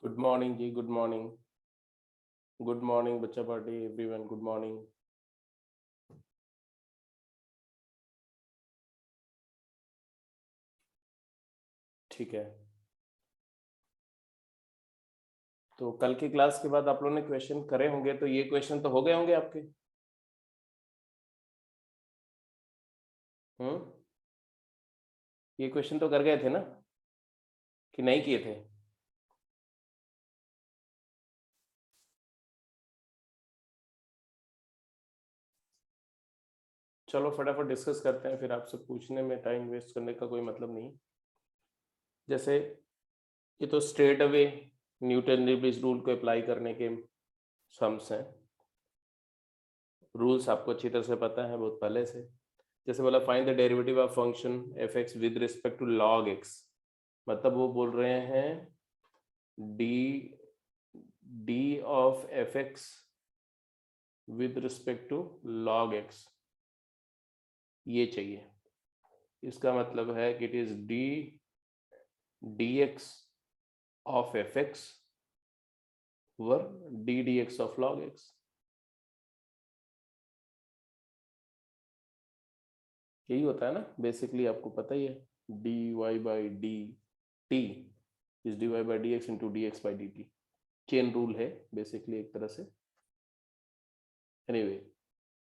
Good morning जी, good morning. Good morning बच्चा party, everyone good morning. ठीक है, तो कल की क्लास के बाद आप लोगों ने क्वेश्चन करे होंगे, तो ये क्वेश्चन तो हो गए होंगे आपके। ये क्वेश्चन तो कर गए थे ना, कि नहीं किए थे? चलो फटाफट डिस्कस करते हैं, फिर आपसे पूछने में टाइम वेस्ट करने का कोई मतलब नहीं। जैसे ये तो straight away Newton Leibniz rule को अप्लाई करने के सम्स हैं। रूल्स आपको अच्छी तरह से पता है बहुत पहले से। जैसे बोला find the derivative of function F X with respect to log X, मतलब वो बोल रहे हैं D of F X with respect to log X, ये चाहिए। इसका मतलब है कि it is D x of F X over D x of log X. यही होता है ना बेसिकली, आपको पता ही है। D Y by D T is D Y by D X into D x by D t. Chain rule है basically एक तरह से। एनीवे,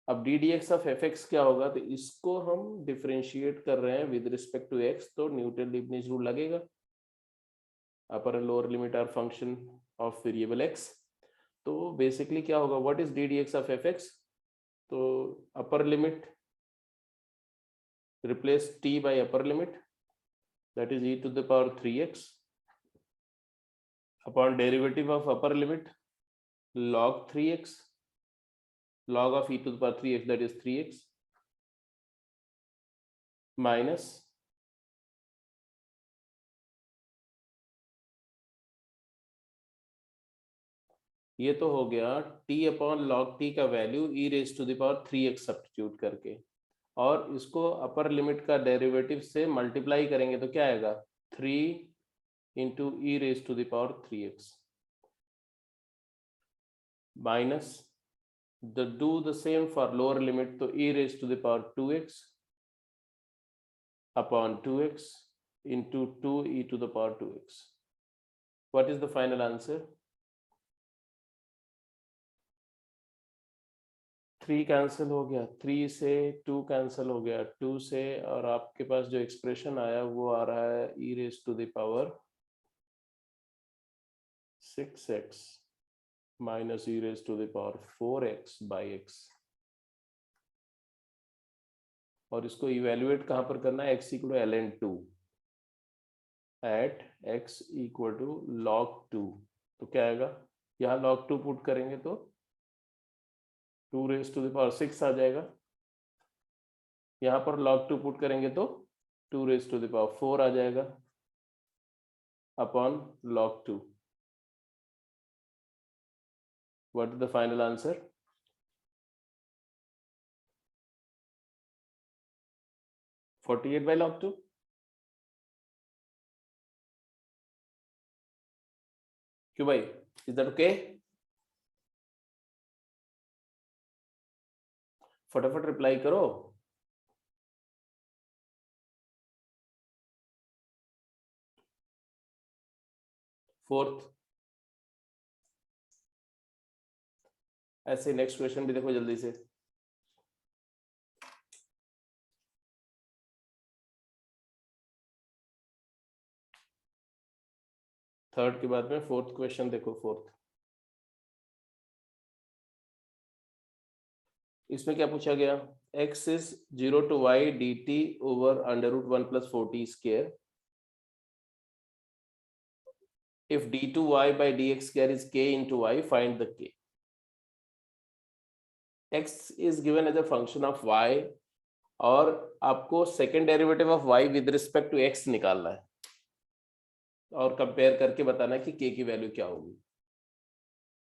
अब d d x of F x क्या होगा, तो इसको हम डिफ्रेंशिएट कर रहे हैं विद रिस्पेक्ट टू एक्स, तो न्यूटन लीबनिज़ रूल लगेगा। Upper and lower limit are function of variable x. तो बेसिकली क्या होगा, what is d d x of F x? तो upper limit replace t by upper limit, that is e to the power 3x upon derivative of upper limit log 3x, log of e to the power 3x, that is 3x minus ये तो हो गया t upon log t का value e raise to the power 3x substitute करके, और इसको upper limit का derivative से मल्टीप्लाई करेंगे तो क्या आएगा, 3 into E raise to the power 3x minus do the same for lower limit, तो e raised to the power 2x upon 2x into 2e to the power 2x. What is the final answer? 3 cancel हो गया, 3 से 2 cancel हो गया, 2 से, और आपके पास जो एक्सप्रेशन आया वो आ रहा है e raised to the power 6x minus e raised to the power 4x by x, और इसको इवेल्युएट कहां पर करना है, x equal to ln2 at x equal to log 2। तो क्या आएगा, यहाँ log 2 पुट करेंगे तो 2 रेज टू द पावर 6 आ जाएगा, यहाँ पर log 2 पुट करेंगे तो 2 रेज टू द पावर 4 आ जाएगा upon log 2। What is the final answer? (48 by log 2? क्यों भाई, इज दैट ओके? फटाफट रिप्लाई करो। फोर्थ, ऐसे नेक्स्ट क्वेश्चन भी देखो जल्दी से। थर्ड के बाद में फोर्थ क्वेश्चन देखो, फोर्थ। इसमें क्या पूछा गया, x is 0 to y dt over under root 1 plus 4t square if d2y by dx square is k into y, find the k. x is given as a function of y, और आपको second derivative of y with respect to x निकालना है और compare करके बताना है कि k की वैल्यू क्या होगी।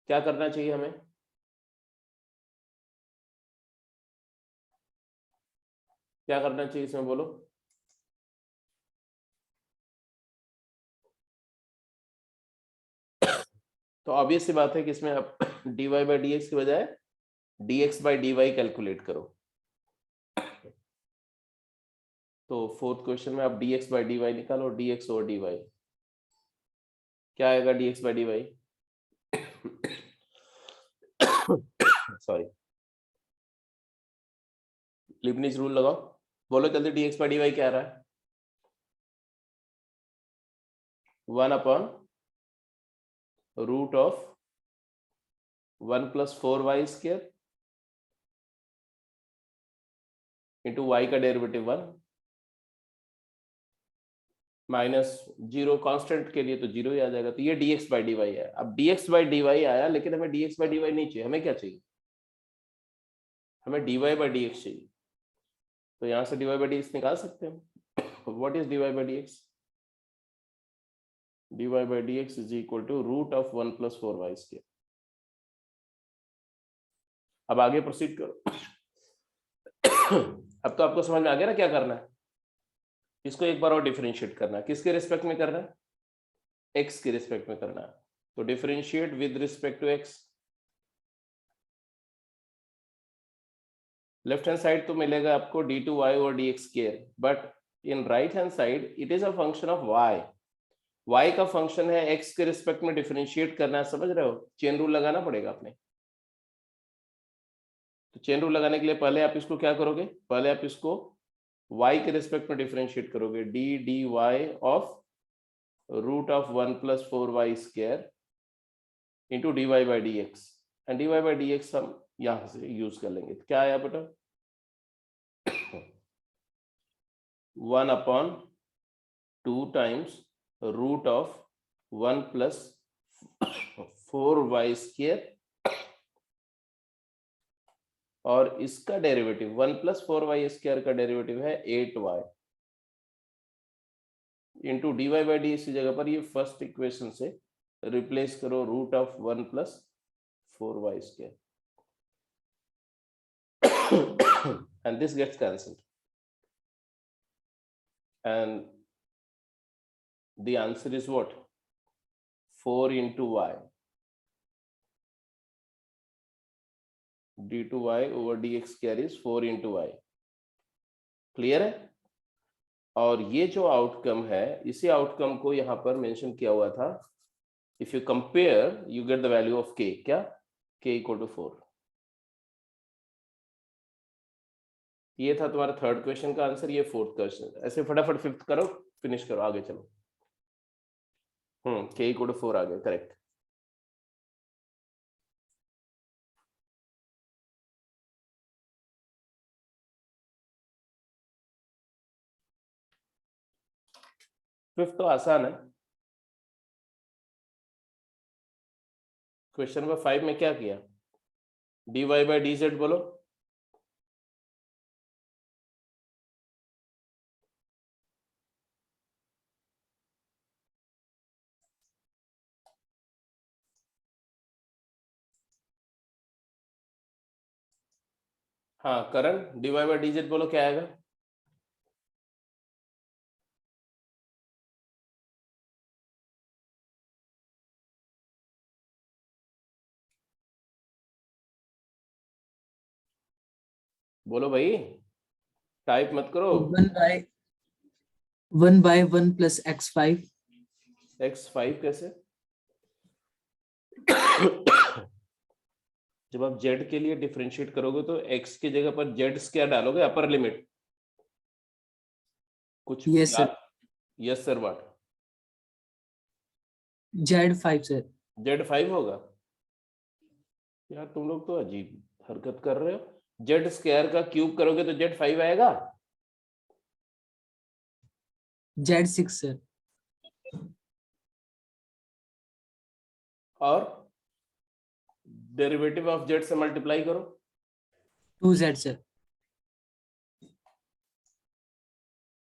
क्या करना चाहिए हमें, क्या करना चाहिए इसमें बोलो? तो ऑब्वियस सी बात है कि इसमें आप dy बाई डी एक्स की बजाय dx बाई dy कैलकुलेट करो। तो फोर्थ क्वेश्चन में आप dx बाई dy निकालो, dx ओवर dy क्या आएगा, dx by dy sorry, Leibniz rule लगाओ, बोलो जल्दी, dx बाई dy क्या आ रहा है, 1/√1 + 4y स्क्वायर इंटू y का डेरिवेटिव 1 माइनस 0 कांस्टेंट के लिए तो 0 ही आ जाएगा। तो ये dx बाई dy है। अब dx बाई dy आया, लेकिन हमें dx बाई dy नहीं चाहिए, हमें क्या चाहिए, हमें dy बाई dx चाहिए। तो यहां से dy बाई dx निकाल सकते हैं। What is dy by dx? dy by dx is equal to √1 + 4y square. अब आगे प्रोसीड करो। अब तो आपको समझ में आ गया ना क्या करना है। इसको एक बार और डिफरेंशिएट करना है, किसके रिस्पेक्ट में करना है, x के रिस्पेक्ट में करना है। तो differentiate with respect to x। Left hand side तो मिलेगा आपको d2y और dx square, but in right hand side it is a function of y का फंक्शन है, x के रिस्पेक्ट में डिफरेंशिएट करना है, समझ रहे हो, चेन रूल लगाना पड़ेगा आपने। तो चेन रूल लगाने के लिए पहले आप इसको क्या करोगे, पहले आप इसको y के रिस्पेक्ट में डिफरेंशिएट करोगे, dy of √1 + 4y square into dy by dx, and dy by dx हम यहां से यूज कर लेंगे। तो क्या आया बेटा, 1/2 टाइम्स √1 + 4y स्क्वायर, और इसका डेरिवेटिव 1 + 4y स्क्वायर का डेरिवेटिव है 8y into dy by dx की जगह पर ये फर्स्ट इक्वेशन से रिप्लेस करो, √1 + 4y square, and this gets cancelled, and the answer is what, 4 into y, d2y over dx square is 4 into y। Clear है? और ये जो आउटकम है, इसी आउटकम को यहां पर मेंशन किया हुआ था, if you compare you get the value of k, क्या, k = 4। ये था तुम्हारा थर्ड क्वेश्चन का आंसर, ये फोर्थ क्वेश्चन। ऐसे फटाफट फिफ्थ करो, फिनिश करो, आगे चलो। k = 4 आ गया, करेक्ट। फिफ्थ तो आसान है। क्वेश्चन नंबर 5 में क्या किया, dy बाई dz बोलो, हाँ करण, dy बाई dz बोलो क्या आएगा, बोलो भाई, टाइप मत करो। 1/1 + x5। x5 कैसे? जब आप z के लिए डिफरेंशिएट करोगे तो x की जगह पर z स्क्वायर डालोगे, अपर लिमिट कुछ yes sir, yes sir, what, z5 sir. z5 होगा? यार तुम लोग तो अजीब हरकत कर रहे हो, z स्क्वायर का क्यूब करोगे तो z5 आएगा। z6 sir. और डेरिवेटिव ऑफ z से मल्टीप्लाई करो, 2z sir.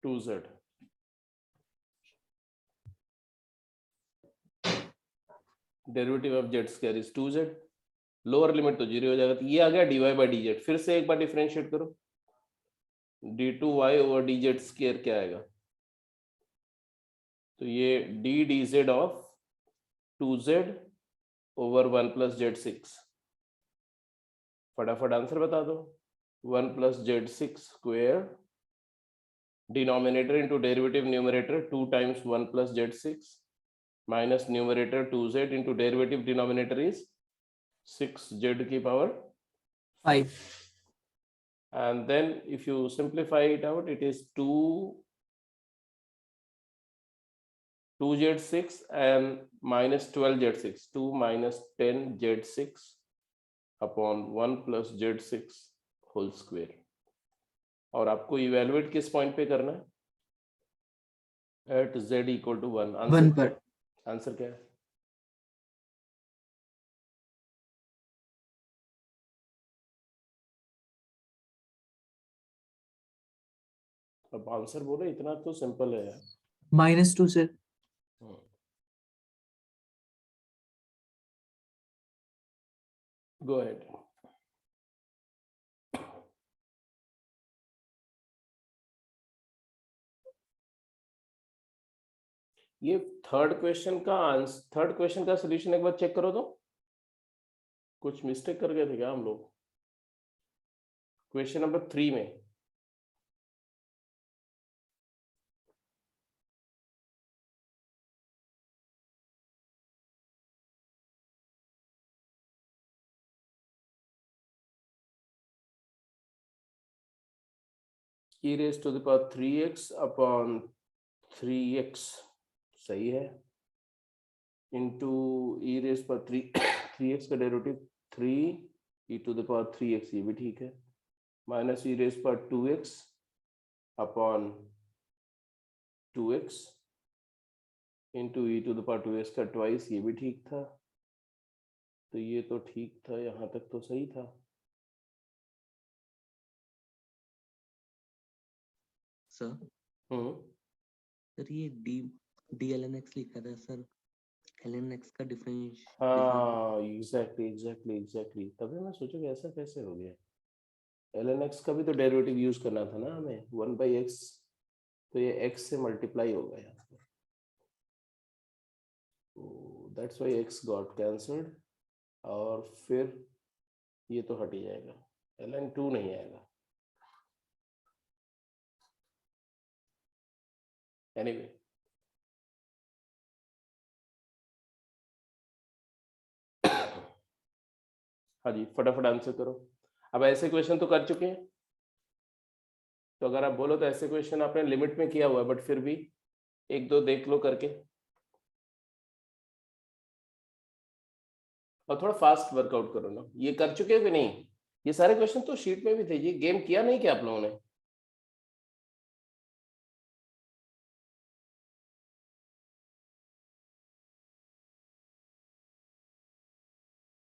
2z, derivative of z square is 2z, lower limit तो 0 हो जाएगा। तो ये आ गया dy बाई dz। फिर से एक बार डिफरेंशिएट करो, d2y ओवर dz स्क्वायर क्या आएगा, तो ये d dz of 2z over 1 plus Z6। फटाफट आंसर बता दो। 1 plus Z6 square, denominator into derivative numerator 2 times 1 plus Z6 minus numerator 2Z into derivative denominator is 6Z की power 5. and then if you simplify it out, it is 2Z6 and minus 12Z6, 2 minus 10Z6 upon 1 plus Z6 whole square। और आपको evaluate किस point पे करना है? At Z equal to 1। Answer 1 क्या पर. है? आंसर क्या है? अब आंसर बोलो, इतना तो सिंपल है यार। -2 sir. Go ahead. ये थर्ड क्वेश्चन का सोल्यूशन एक बार चेक करो तो। कुछ मिस्टेक कर गए थे क्या हम लोग क्वेश्चन नंबर 3 में? e raised to the power 3x upon 3x सही है, इंटू e raised पर 3x का derivative 3 e to the power 3x, ये भी ठीक है, माइनस e raised पर 2x upon 2x into e to the power 2x का ट्वाइस, ये भी ठीक था। तो ये तो ठीक था, यहाँ तक तो सही था। सर सर ये डी एल एन एक्स लिखा था सर, एल एन एक्स का डिफरेंस। हाँ एग्जैक्टली तभी मैं सोचा कि ऐसा कैसे हो गया। ln x का भी तो डेरिवेटिव यूज करना था ना हमें, 1/x, तो ये x से मल्टीप्लाई होगा यहाँ पर, that's why x got cancelled, और फिर ये तो हट ही जाएगा, ln2 नहीं आएगा। एनीवे हाँ जी, फटाफट आंसर करो। अब ऐसे क्वेश्चन तो कर चुके हैं, तो अगर आप बोलो तो ऐसे क्वेश्चन आपने लिमिट में किया हुआ है, बट फिर भी एक दो देख लो करके, और थोड़ा फास्ट वर्कआउट करो ना। ये कर चुके हो कि नहीं? ये सारे क्वेश्चन तो शीट में भी थे। ये गेम किया नहीं क्या आप लोगों ने?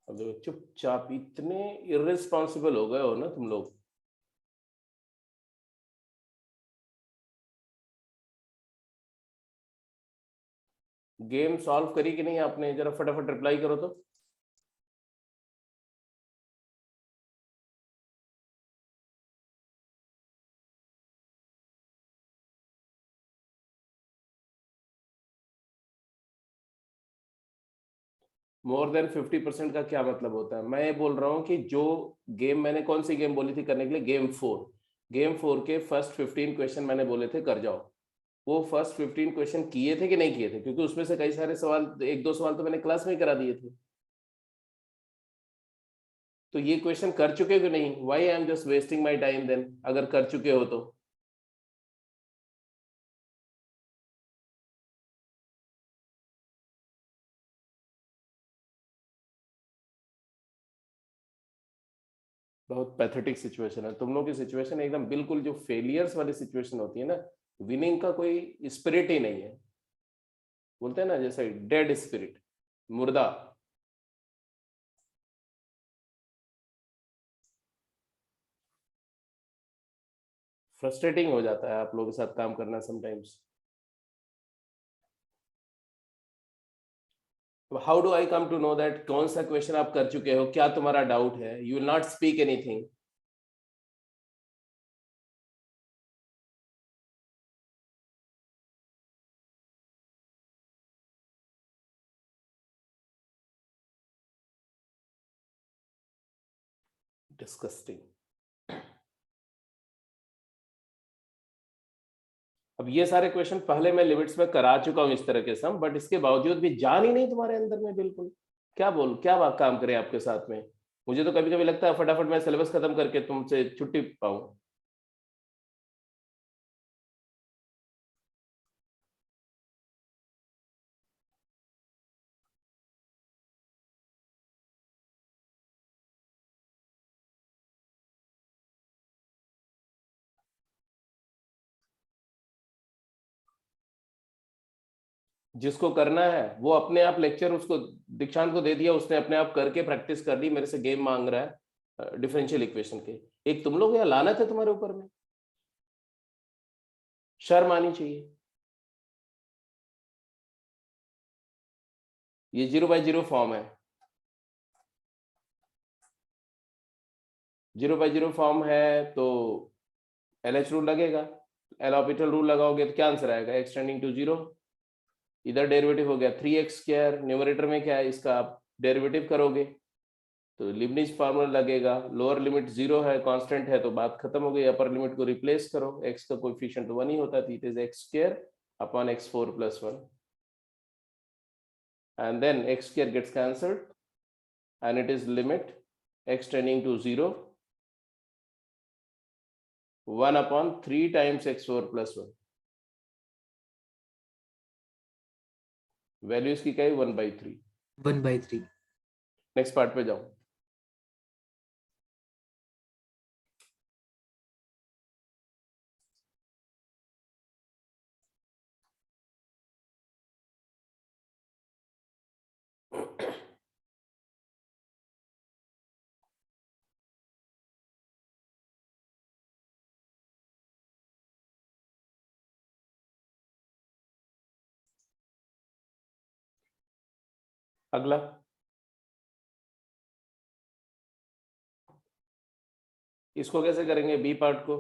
अब देखो, चुपचाप इतने इररिस्पॉन्सिबल हो गए हो ना तुम लोग। गेम सॉल्व करी कि नहीं आपने? जरा फटाफट रिप्लाई करो तो। मोर देन 50% का क्या मतलब होता है? मैं ये बोल रहा हूँ कि जो गेम मैंने, कौन सी गेम बोली थी करने के लिए? गेम 4 के फर्स्ट 15 क्वेश्चन मैंने बोले थे कर जाओ। वो फर्स्ट 15 क्वेश्चन किए थे कि नहीं किए थे? क्योंकि उसमें से कई सारे सवाल, एक दो सवाल तो मैंने क्लास में ही करा दिए थे। तो ये क्वेश्चन कर चुके हो कि नहीं? Why I am just wasting my time then, अगर कर चुके हो तो? बहुत पैथेटिक सिचुएशन है तुम लोग की। सिचुएशन एकदम बिल्कुल जो फेलियर्स वाली सिचुएशन होती है ना, विनिंग का कोई स्पिरिट ही नहीं है। बोलते हैं ना जैसे डेड स्पिरिट, मुर्दा। फ्रस्ट्रेटिंग हो जाता है आप लोगों के साथ काम करना sometimes. How do I come to know that कौन सा क्वेश्चन आप कर चुके हो? क्या तुम्हारा डाउट है? You will not speak anything. Disgusting. अब ये सारे क्वेश्चन पहले मैं लिमिट्स में करा चुका हूं इस तरह के सम, बट इसके बावजूद भी जान ही नहीं तुम्हारे अंदर में बिल्कुल। क्या काम करें आपके साथ में। मुझे तो कभी कभी लगता है फटाफट मैं सिलेबस खत्म करके तुमसे छुट्टी पाऊं। जिसको करना है वो अपने आप लेक्चर उसको दीक्षांत को दे दिया, उसने अपने आप करके प्रैक्टिस कर ली, मेरे से गेम मांग रहा है डिफरेंशियल इक्वेशन के। एक तुम लोग या लानत है तुम्हारे ऊपर में, शर्म आनी चाहिए। ये 0/0 फॉर्म है, 0/0 फॉर्म है तो LH रूल लगेगा। एल ऑर्बिटल रूल लगाओगे तो क्या आंसर आएगा, x टेंडिंग टू 0। इधर डेरिवेटिव हो गया 3x², न्यूमरेटर में क्या है इसका आप डेरिवेटिव करोगे तो लिबनिज फार्मूला लगेगा। लोअर लिमिट 0 है, कांस्टेंट है, तो बात खत्म हो गई। अपर लिमिट को रिप्लेस करो, x का कोएफिशिएंट 1 ही होता थी, it is x² upon x4 + 1 and then x² gets cancelled and it is limit x tending to 0 1/3 times x4 + 1। Value इसकी क्या है 1/3। 1/3। नेक्स्ट पार्ट पे जाओ। अगला इसको कैसे करेंगे, बी पार्ट को।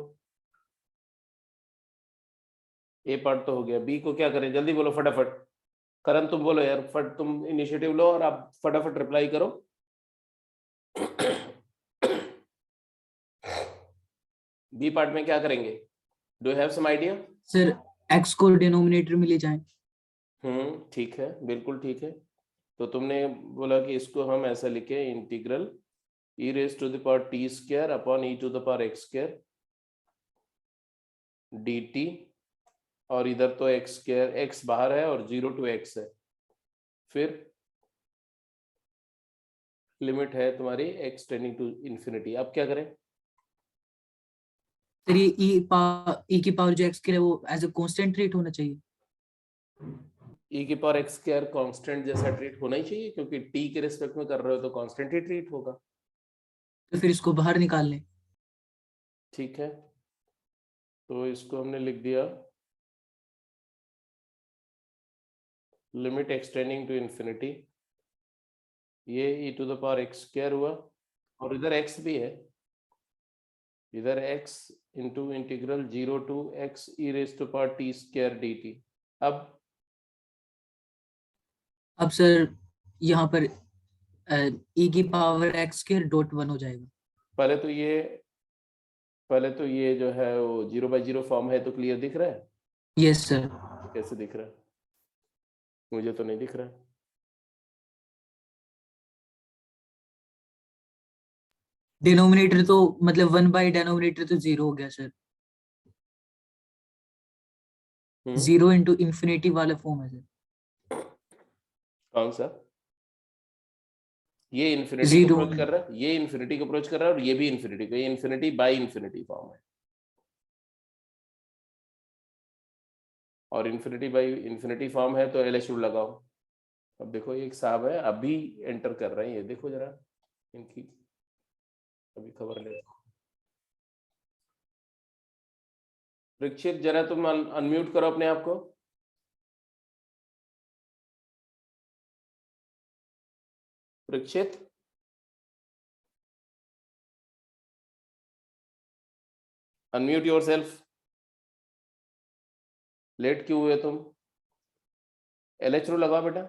ए पार्ट तो हो गया, बी को क्या करें, जल्दी बोलो फटाफट। करण तुम बोलो यार, फट तुम इनिशिएटिव लो और आप फटाफट रिप्लाई करो। बी पार्ट में क्या करेंगे, do you have some idea. Sir x को डिनोमिनेटर में ले जाएं। ठीक है, बिल्कुल ठीक है। तो तुमने बोला कि इसको हम ऐसा लिखे, integral e⁻t² upon e⁻x² dt, और इधर तो x बाहर है और 0 to x है, फिर लिमिट है तुम्हारी x टेंडिंग टू इंफिनिटी। अब क्या करें, सर ये e की पावर जो x के लिए वो एज अ कांस्टेंट ट्रीट होना चाहिए। e⁻x² कांस्टेंट जैसा ट्रीट होना ही चाहिए, क्योंकि t के रिस्पेक्ट में कर रहे हो तो कांस्टेंट ही ट्रीट होगा। तो फिर इसको बाहर निकाल लें। ठीक है, तो इसको हमने लिख दिया limit x tending to infinity, ये e⁻x² हुआ, और इधर x भी है, इधर x into integral 0 to x e⁻t² dt। अब सर यहाँ पर e की पावर x² डॉट 1 हो जाएगा। पहले तो ये जो है वो 0/0 फॉर्म है, तो क्लियर दिख रहा है। Yes sir. कैसे दिख रहा है, मुझे तो नहीं दिख रहा है। डिनोमिनेटर तो मतलब 1 बाई डिनोमिनेटर तो 0 हो गया सर। 0 इंटू इंफिनिटी वाला फॉर्म है सर। कौन सा, ये इन्फिनिटी को 0 अप्रोच कर रहा है, ये इन्फिनिटी को अप्रोच कर रहा है, और ये भी इन्फिनिटी को, ये इन्फिनिटी बाई इन्फिनिटी फॉर्म है, और इन्फिनिटी बाई इन्फिनिटी फॉर्म है तो LH रूल लगाओ। अब देखो ये एक साहब है अभी एंटर कर रहे हैं, ये देखो जरा इनकी अभी खबर ले। परीक्षित जरा तुम अनम्यूट करो अपने आप को। Parikshit, unmute yourself. लेट क्यों हुए तुम, LH रूल लगाओ बेटा।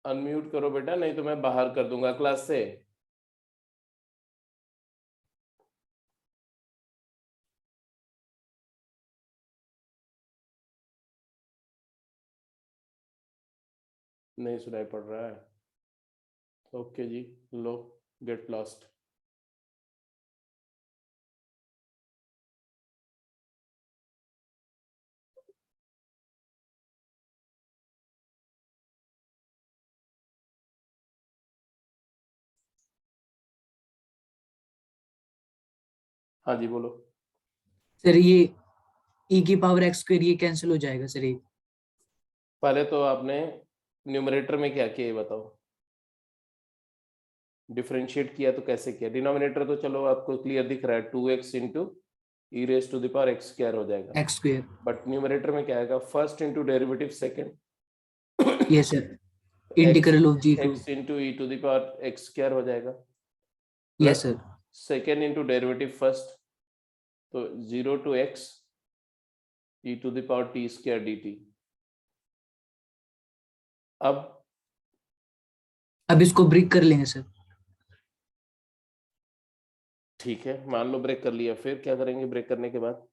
अनम्यूट करो बेटा, नहीं तो मैं बाहर कर दूंगा क्लास से। नहीं सुनाई पड़ रहा है। ओके जी, लो, गेट लॉस्ट। हाँ जी बोलो। सर ये e की पावर x स्क्वायर ये कैंसिल हो जाएगा सर ये। पहले तो आपने न्यूमरेटर में क्या किया ये बताओ। डिफरेंशिएट किया तो कैसे किया? डिनोमिनेटर तो चलो आपको क्लियर दिख रहा है, 2x into E raise to the power x square हो जाएगा। x square. बट न्यूमरेटर में क्या आएगा? First into derivative second yes sir, X integral of g to. X into E to the power x square हो जाएगा, yes plus sir. Second into derivative first, तो 0 to X E to the power T square D T. अब इसको break कर लेंगे sir. ठीक है, मान लो ब्रेक कर लिया, फिर क्या करेंगे ब्रेक करने के बाद?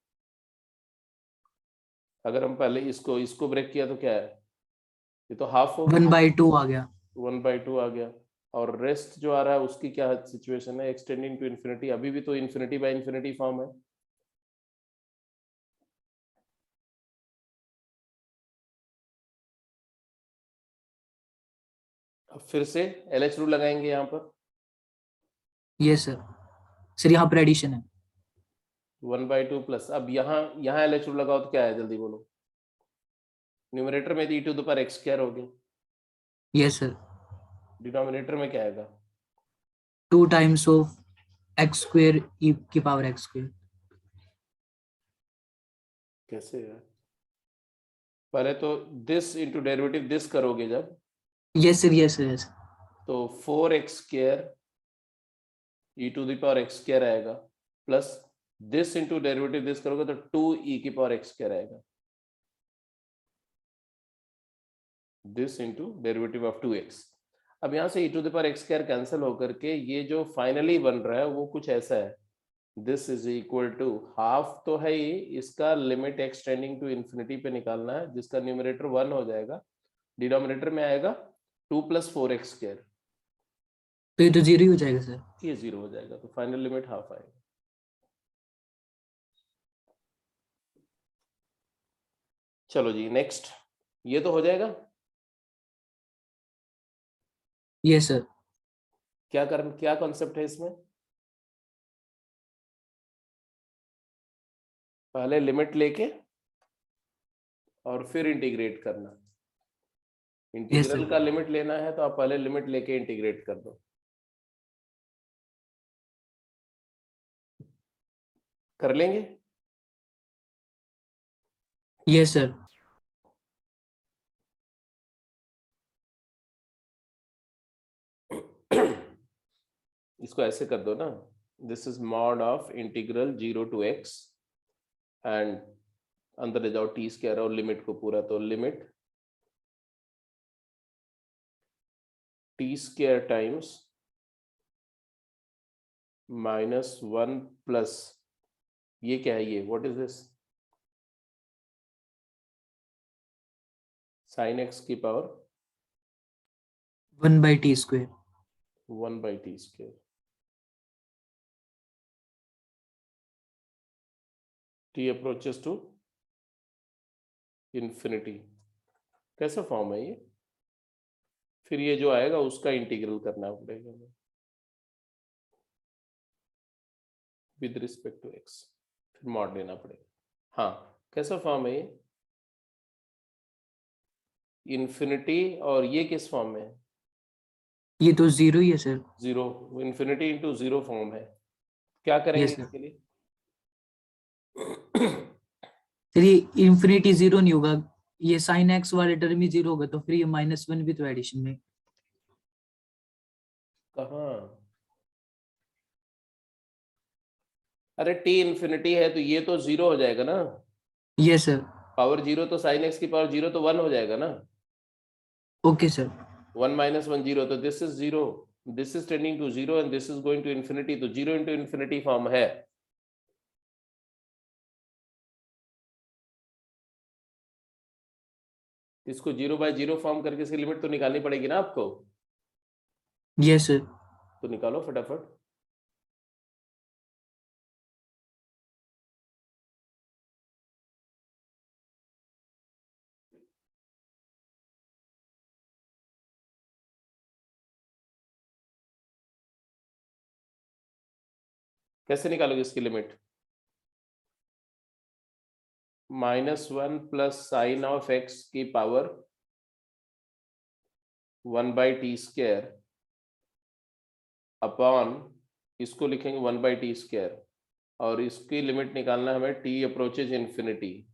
अगर हम पहले इसको ब्रेक किया तो क्या है? ये तो हाफ हो गया, 1/2 आ गया। 1/2 आ गया। और रेस्ट जो आ रहा है उसकी क्या सिचुएशन है? एक्सटेंडिंग टू इन्फिनिटी, अभी भी तो इन्फिनिटी बाय इन्फिनिटी फॉर्म है। अब फिर से LH रूल लगाएंगे यहाँ पर। Yes sir. सर यहाँ पर एडिशन है। 1/2 प्लस, अब यहाँ LH रूल लगाओ तो क्या है, जल्दी बोलो। न्यूमरेटर में तो e to the power x square हो गया, यस सर। डिनोमिनेटर में क्या आएगा? 2 times of x square e की पावर x स्क्वायर। कैसे है? पहले तो दिस इंटू डेरिवेटिव दिस करोगे जब, yes sir, yes sir, yes. तो 4x square e to the power x square आएगा, plus this into derivative this करोगे तो 2 की पावर एक्स स्क्वायर आएगा, this into derivative of 2x। अब यहाँ से e to the power x square cancel होकर के ये जो फाइनली बन रहा है वो कुछ ऐसा है, this is equal to half तो है ही, इसका लिमिट एक्सटेंडिंग टू इन्फिनिटी पे निकालना है, जिसका न्यूमरेटर 1 हो जाएगा, डिनोमिनेटर में आएगा 2 + 4x स्क्वायर, तो ये तो 0 ही हो जाएगा सर। ये 0 हो जाएगा, तो फाइनल लिमिट हाफ आएगा। चलो जी नेक्स्ट, ये तो हो जाएगा। Yes sir. क्या कॉन्सेप्ट है इसमें? पहले लिमिट लेके और फिर इंटीग्रेट करना। इंटीग्रल का लिमिट लेना है तो आप पहले लिमिट लेके इंटीग्रेट कर दो। कर लेंगे? Yes sir. इसको ऐसे कर दो ना, this is mod of integral 0 to x and अंदर ले जाओ टी स्क्वायर और लिमिट को पूरा, तो limit t square times -1 plus, ये क्या है, ये what is this, sine x की power 1/t square. 1/t square, t approaches to infinity. कैसा फॉर्म है ये? फिर ये जो आएगा उसका इंटीग्रल करना पड़ेगा विद रिस्पेक्ट टू x, फिर मॉड लेना पड़ेगा। हाँ, कैसा फॉर्म है ये? इंफिनिटी, और ये किस फॉर्म में है? ये तो 0 ही है सर। 0, इंफिनिटी इंटू 0 फॉर्म है। क्या करेंगे यस सर। इसके लिए? सर ये इंफिनिटी 0 नहीं होगा, ये साइन एक्स वाले टर्म ही 0 होगा, तो फिर ये -1 भी तो एडिशन में। कहाँ? अरे t इंफिनिटी है तो ये तो 0 हो जाएगा ना, यस सर। पावर 0, तो साइन एक्स की पावर 0 तो 1 हो जाएगा ना। Okay sir. 1 minus 1 0, तो this is 0, this is tending to 0 and this is going to infinity, तो 0 into infinity फॉर्म है। इसको 0/0 फॉर्म करके इसकी लिमिट तो निकालनी पड़ेगी ना आपको। Yes sir. तो निकालो फटाफट। कैसे निकालोगे इसकी limit? -1 plus sign of x की पावर 1/t² अपॉन, इसको लिखेंगे 1/t², और इसकी लिमिट निकालना हमें t अप्रोचेज इन्फिनिटी।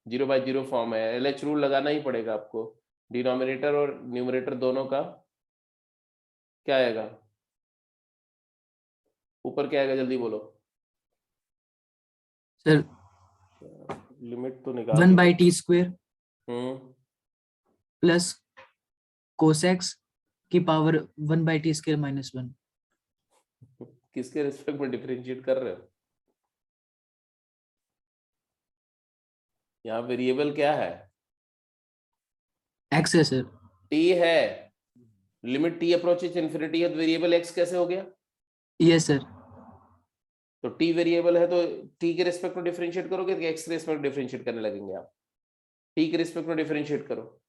0/0 फॉर्म है, LH रूल लगाना ही पड़ेगा आपको। डिनोमिनेटर और न्यूमरेटर दोनों का क्या आएगा? ऊपर क्या आएगा, जल्दी बोलो सर लिमिट तो निकाल 1/t² हम्म प्लस कोसेक्स की पावर 1/t² -1। किसके रिस्पेक्ट में डिफरेंशिएट कर रहे हो? यहाँ वेरिएबल क्या है? एक्स है सर। t है, लिमिट t अप्रोचेज इन्फिनिटी है, तो वेरिएबल x कैसे हो गया? Yes sir. तो t वेरिएबल है, तो t के रिस्पेक्ट में डिफरेंशिएट करोगे तो x के रिस्पेक्ट में डिफरेंशिएट करने लगेंगे आप। t के रिस्पेक्ट में डिफरेंशिएट करो,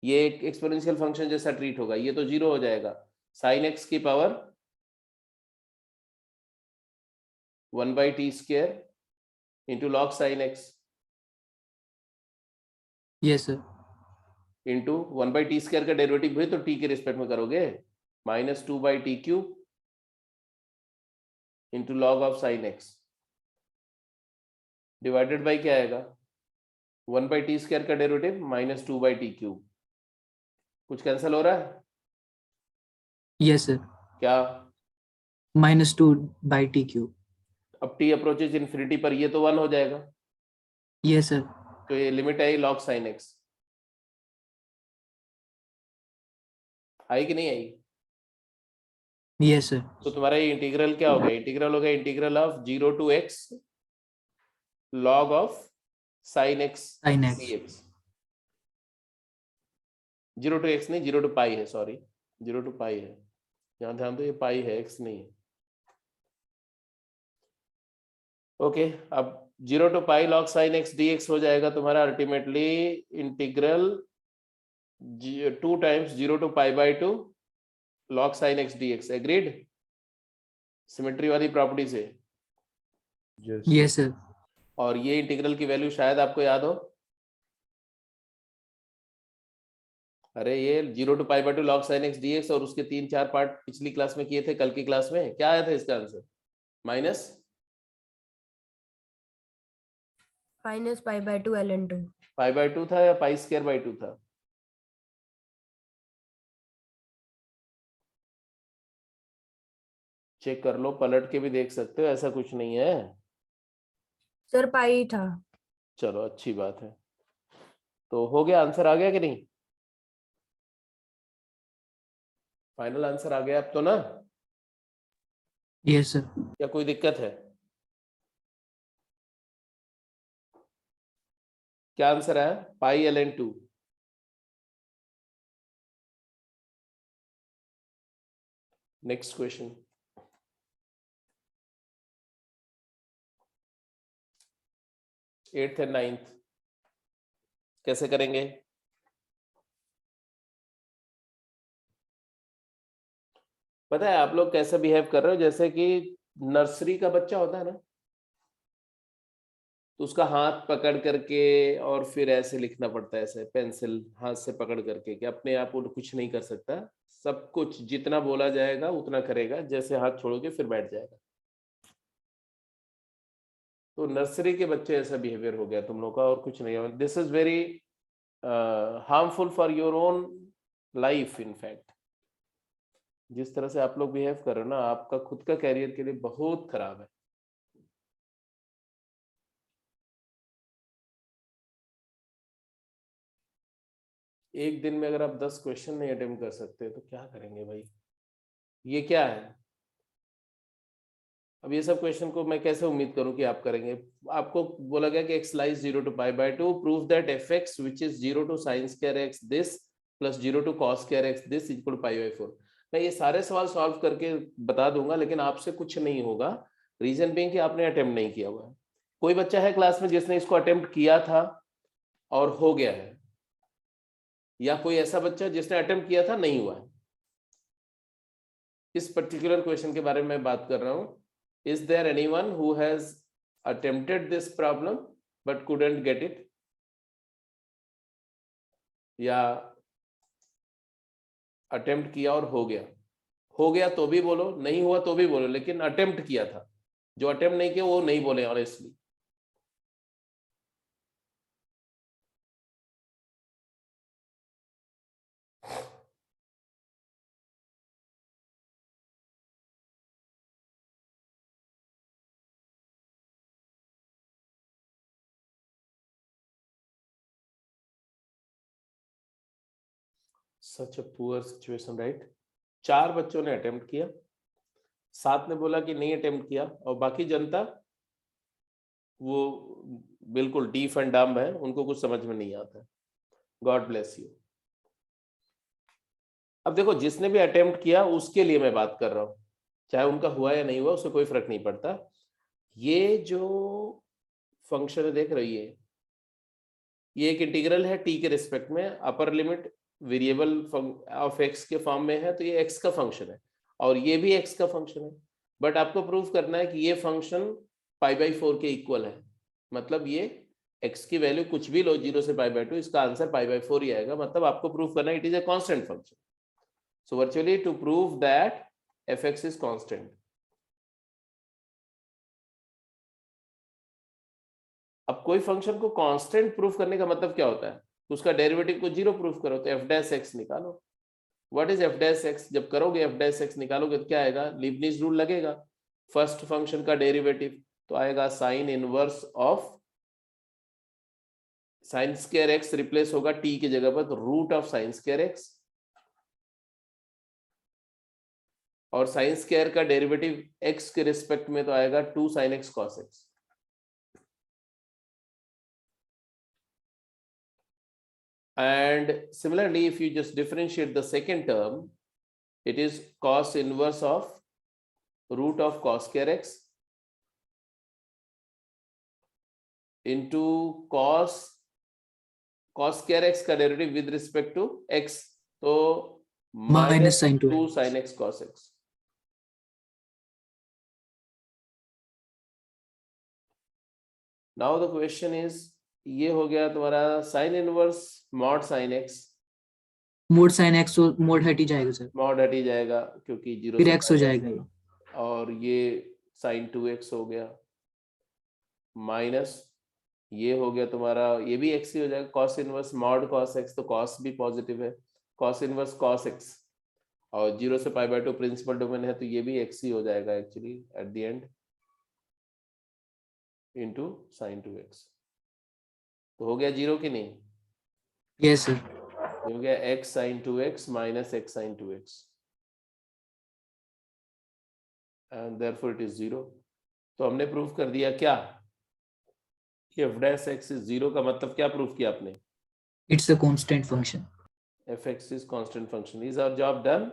ये एक एक्सपोनेंशियल फंक्शन जैसा ट्रीट होगा, ये तो 0 हो जाएगा। साइन x की power 1/t² into log sin x yes sir. Into 1/t² का डेरिवेटिव भी तो t के रिस्पेक्ट में करोगे, -2/t³ into log of sin x divided by क्या आएगा? 1/t² का डेरिवेटिव -2/t³। कुछ कैंसिल हो रहा है? Yes sir. क्या? -2/t³। अब t अप्रोचेज इन्फिनिटी पर ये तो 1 हो जाएगा, यस सर। तो ये लिमिट आई log sin x। आई कि नहीं आई? Yes sir. तो तुम्हारा ये इंटीग्रल क्या हो गया? इंटीग्रल हो गया integral of 0 to x log of sin x sin x। dx। 0 to x नहीं, 0 to पाई है, सॉरी 0 to पाई है, यहाँ ध्यान दो, ये पाई है, x नहीं है। ओके अब 0 to pi log sin x dx हो जाएगा तुम्हारा ultimately integral 2 times 0 to π/2 log sin x dx। Agreed? Symmetry वाली प्रॉपर्टी से। Yes sir. और ये इंटीग्रल की वैल्यू शायद आपको याद हो, अरे ये 0 to π/2 log sin x dx, और उसके 3-4 पार्ट पिछली क्लास में किए थे, कल की क्लास में क्या आया था इसका आंसर? -π/2 ln2। π/2 था या π²/2 था? चेक कर लो, पलट के भी देख सकते हो, ऐसा कुछ नहीं है। सर पाई था। चलो अच्छी बात है, तो हो गया, आंसर आ गया कि नहीं? फाइनल आंसर आ गया अब तो ना? Yes sir. या कोई दिक्कत है? क्या आंसर है? π/ln2। Next question. 8th and 9th कैसे करेंगे? पता है आप लोग कैसे बिहेव कर रहे हो? जैसे कि नर्सरी का बच्चा होता है ना, तो उसका हाथ पकड़ करके और फिर ऐसे लिखना पड़ता है, ऐसे पेंसिल हाथ से पकड़ करके, कि अपने आप वो कुछ नहीं कर सकता, सब कुछ जितना बोला जाएगा उतना करेगा, जैसे हाथ छोड़ोगे फिर बैठ जाएगा। तो नर्सरी के बच्चे ऐसा बिहेवियर हो गया तुम लोग का, और कुछ नहीं है। This is very harmful for your own life. In fact जिस तरह से आप लोग बिहेव कर रहे हो ना, आपका खुद का कैरियर के लिए बहुत खराब है। एक दिन में अगर आप 10 क्वेश्चन नहीं अटेम्प्ट कर सकते तो क्या करेंगे भाई? ये क्या है? अब ये सब क्वेश्चन को मैं कैसे उम्मीद करूं कि आप करेंगे? आपको बोला गया कि x lies 0 to pi by 2, prove that fx which is 0 to sin square x this plus 0 to cos square x this equal to pi by 4। मैं ये सारे सवाल सॉल्व करके बता दूंगा, लेकिन आपसे कुछ नहीं होगा। रीजन बीइंग कि आपने अटेम्प्ट नहीं किया हुआ है। कोई बच्चा है क्लास में जिसने इसको अटेम्प्ट किया था और हो गया है, या कोई ऐसा बच्चा जिसने अटेम्प्ट किया था नहीं हुआ है? इस पर्टिकुलर क्वेश्चन के बारे में मैं बात कर रहा हूं। Is there anyone who has attempted this problem but couldn't get it? या अटेम्प्ट किया और हो गया? हो गया तो भी बोलो, नहीं हुआ तो भी बोलो, लेकिन अटेम्प्ट किया था। जो अटेम्प्ट नहीं किया वो नहीं बोले honestly. Such a poor situation, right? 4 बच्चों ने अटेम्प्ट किया, 7 ने बोला कि नहीं अटेम्प्ट किया, और बाकी जनता वो बिल्कुल डीफ एंड डम्ब है, उनको कुछ समझ में नहीं आता। God bless you. अब देखो, जिसने भी अटेम्प्ट किया उसके लिए मैं बात कर रहा हूं, चाहे उनका हुआ या नहीं हुआ उससे कोई फर्क नहीं पड़ता। ये जो फंक्शन देख रही है, ये एक इंटीग्रल है टी के रिस्पेक्ट में, upper limit variable of x के फॉर्म में है, तो ये एक्स का फंक्शन है और ये भी एक्स का फंक्शन है। बट आपको प्रूव करना है कि ये फंक्शन पाई बाई 4 के इक्वल है। मतलब ये एक्स की वैल्यू कुछ भी लो 0 से पाई बाई 2, इसका आंसर पाई बाई 4 ही आएगा। मतलब आपको प्रूव करना है it is a constant function. So virtually to prove that F X is constant, अब कोई फंक्शन को कांस्टेंट प्रूफ करने का मतलब क्या होता है? उसका डेरिवेटिव को 0 प्रूफ करो, तो एफ डैश एक्स निकालो। What is F dash X? जब करोगे एफ डैश एक्स निकालोगे तो क्या आएगा? लीबनिज रूल लगेगा। फर्स्ट फंक्शन का डेरिवेटिव तो आएगा sine inverse of sine square X, replace होगा टी की जगह पर, तो root of sine square X, और साइन स्क्वायर का डेरिवेटिव एक्स के रिस्पेक्ट में तो आएगा 2 sine X cos X. And similarly, if you just differentiate the second term, it is cos inverse of root of cos square x into cos square x का derivative with respect to x, तो minus sine 2 sin x cos x। Now the question is, ये हो गया तुम्हारा sine inverse mod sine x, mod sine x तो mode हट ही जाएगा sir, mod हट ही जाएगा क्योंकि 0 फिर से एक्स हो जाएगा ये। और ये साइन 2x हो गया, माइनस ये हो गया तुम्हारा, ये भी x ही हो जाएगा, cos inverse mod cos x, तो कॉस भी पॉजिटिव है, कॉस इनवर्स कॉस x, और 0 से पाई बाई 2 प्रिंसिपल डोमेन है, तो ये भी x ही हो जाएगा actually at the end, into sine 2x। तो हो गया 0 की नहीं? Yes sir. हो गया x sine 2x minus x sine 2x, and therefore it is 0। तो हमने प्रूफ कर दिया क्या? एफ डैश एक्स इज 0 का मतलब क्या प्रूफ किया आपने? It's a constant function. F X is constant function. Is our job done?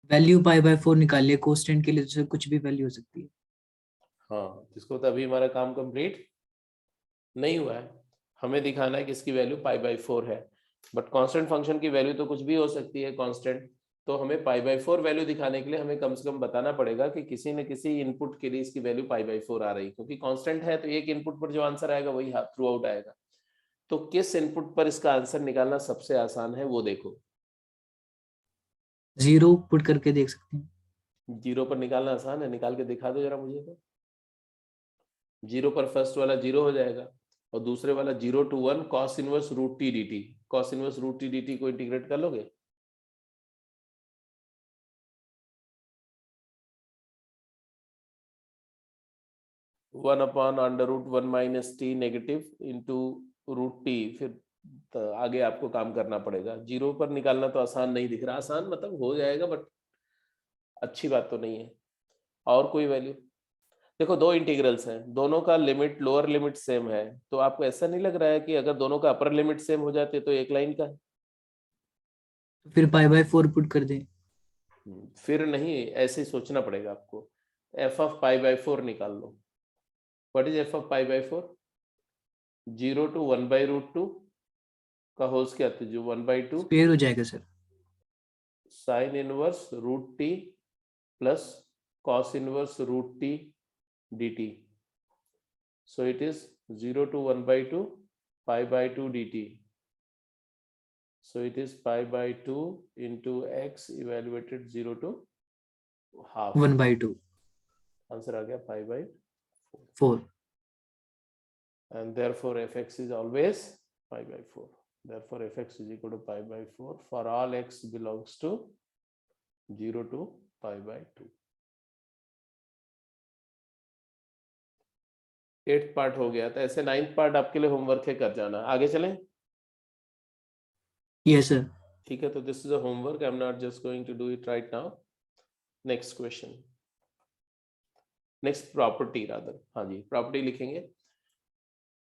Value pi by 4 निकालिए, कांस्टेंट के लिए तो कुछ भी वैल्यू हो सकती है। हाँ, जिसको तो अभी हमारा काम कंप्लीट नहीं हुआ है, हमें दिखाना है कि इसकी वैल्यू पाई बाई 4 है, बट कांस्टेंट फंक्शन की वैल्यू तो कुछ भी हो सकती है कांस्टेंट। तो हमें पाई बाई 4 वैल्यू दिखाने के लिए हमें कम से कम बताना पड़ेगा कि किसी न किसी इनपुट के लिए इसकी वैल्यू पाई बाई 4 आ रही है, क्योंकि कांस्टेंट है तो एक इनपुट पर जो आंसर आएगा वही थ्रू आउट आएगा। तो किस इनपुट पर इसका आंसर निकालना सबसे आसान है वो देखो। 0 पुट करके देख सकते हैं। 0 पर निकालना आसान है, निकाल के दिखा दो जरा मुझे। तो 0 पर फर्स्ट वाला 0 हो जाएगा, और दूसरे वाला 0 to 1 cos inverse root T D T, cos inverse root T D T को इंटीग्रेट कर लोगे? One upon under root 1 minus T negative into √t, फिर तो आगे आपको काम करना पड़ेगा। 0 पर निकालना तो आसान नहीं दिख रहा, आसान मतलब हो जाएगा बट अच्छी बात तो नहीं है। और कोई वैल्यू? देखो दो इंटीग्रल्स हैं, दोनों का लिमिट लोअर लिमिट सेम है, तो आपको ऐसा नहीं लग रहा है कि अगर दोनों का अपर लिमिट सेम हो जाते तो एक लाइन का है? फिर π/4 पुट कर दें। फिर नहीं, ऐसे ही सोचना पड़ेगा आपको। f ऑफ π/4 निकाल लो। What is f of π/4? 0 to 1/√2 का होल स्क्वायर, तो जो 1/2 स्क्वायर हो जाएगा sir. Sine inverse √t plus cos inverse √t dt. So it is 0 to 1/2 π/2 dt. So it is π/2 into x evaluated 0 to half. 1/2 answer आ गया π/4. 4। And therefore fx is always π/4. Therefore fx is equal to π/4 for all x belongs to 0 to π/2. 8th part हो गया, तो ऐसे 9th part आपके लिए homework है, कर जाना। आगे चलें? Yes sir. ठीक है, तो this is a homework, I am not just going to do it right now. Next question, next property rather, हाँ जी प्रॉपर्टी लिखेंगे।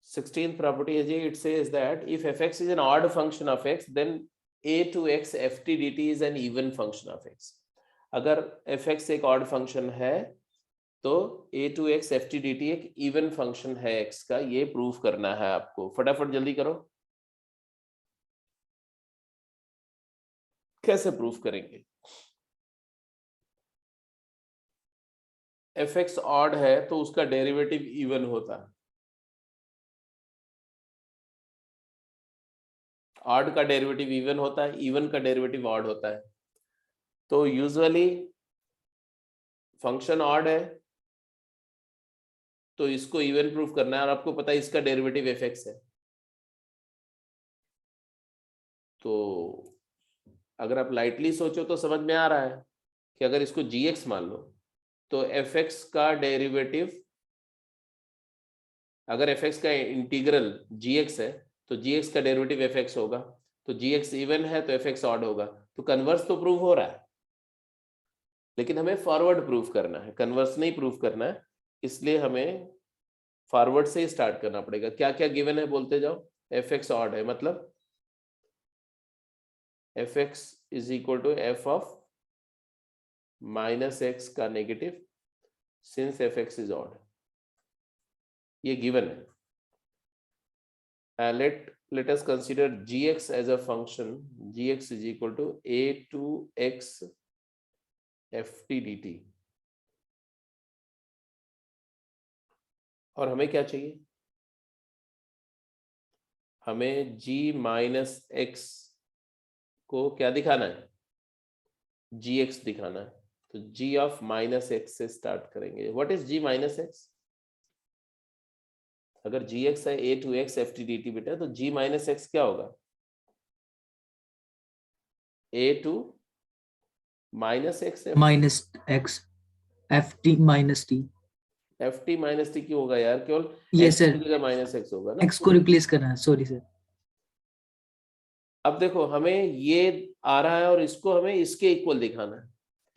16th property is it says that if fx is an odd function of x, then a to x ft dt is an even function of x. अगर fx एक odd function है तो a to x ft dt एक even function है x का, ये proof करना है आपको। फटाफट जल्दी करो। कैसे प्रूफ करेंगे? fx odd है तो उसका डेरिवेटिव इवन होता है। ऑड का डेरिवेटिव इवन होता है, इवन का डेरिवेटिव ऑड होता है। तो यूजुअली फंक्शन ऑड है तो इसको इवन प्रूफ करना है, और आपको पता है इसका डेरिवेटिव fx है। तो अगर आप लाइटली सोचो तो समझ में आ रहा है कि अगर इसको gx मान लो तो fx का डेरिवेटिव, अगर fx का इंटीग्रल gx है तो gx का डेरिवेटिव fx होगा, तो gx इवन है तो fx ऑड होगा। तो कन्वर्स तो प्रूव हो रहा है, लेकिन हमें फॉरवर्ड प्रूफ करना है, कन्वर्स नहीं प्रूफ करना है, इसलिए हमें फॉरवर्ड से ही स्टार्ट करना पड़ेगा। क्या क्या गिवन है बोलते जाओ। fx ऑड है मतलब fx is equal to f of minus x का negative since fx is odd, ये गिवन है। let us consider gx as a function. Gx is equal to a to x ft dt। और हमें क्या चाहिए? हमें g माइनस x को क्या दिखाना है? gx दिखाना है। तो g ऑफ माइनस x से स्टार्ट करेंगे। What is g minus x? अगर gx है a to x ft dt बेटा, तो g माइनस x क्या होगा? a to minus x minus x ft minus t। ft minus t क्यों होगा यार? केवल ये x सर की जगह माइनस x होगा ना। x को रिप्लेस करना है, सॉरी सर। अब देखो हमें ये आ रहा है और इसको हमें इसके इक्वल दिखाना है,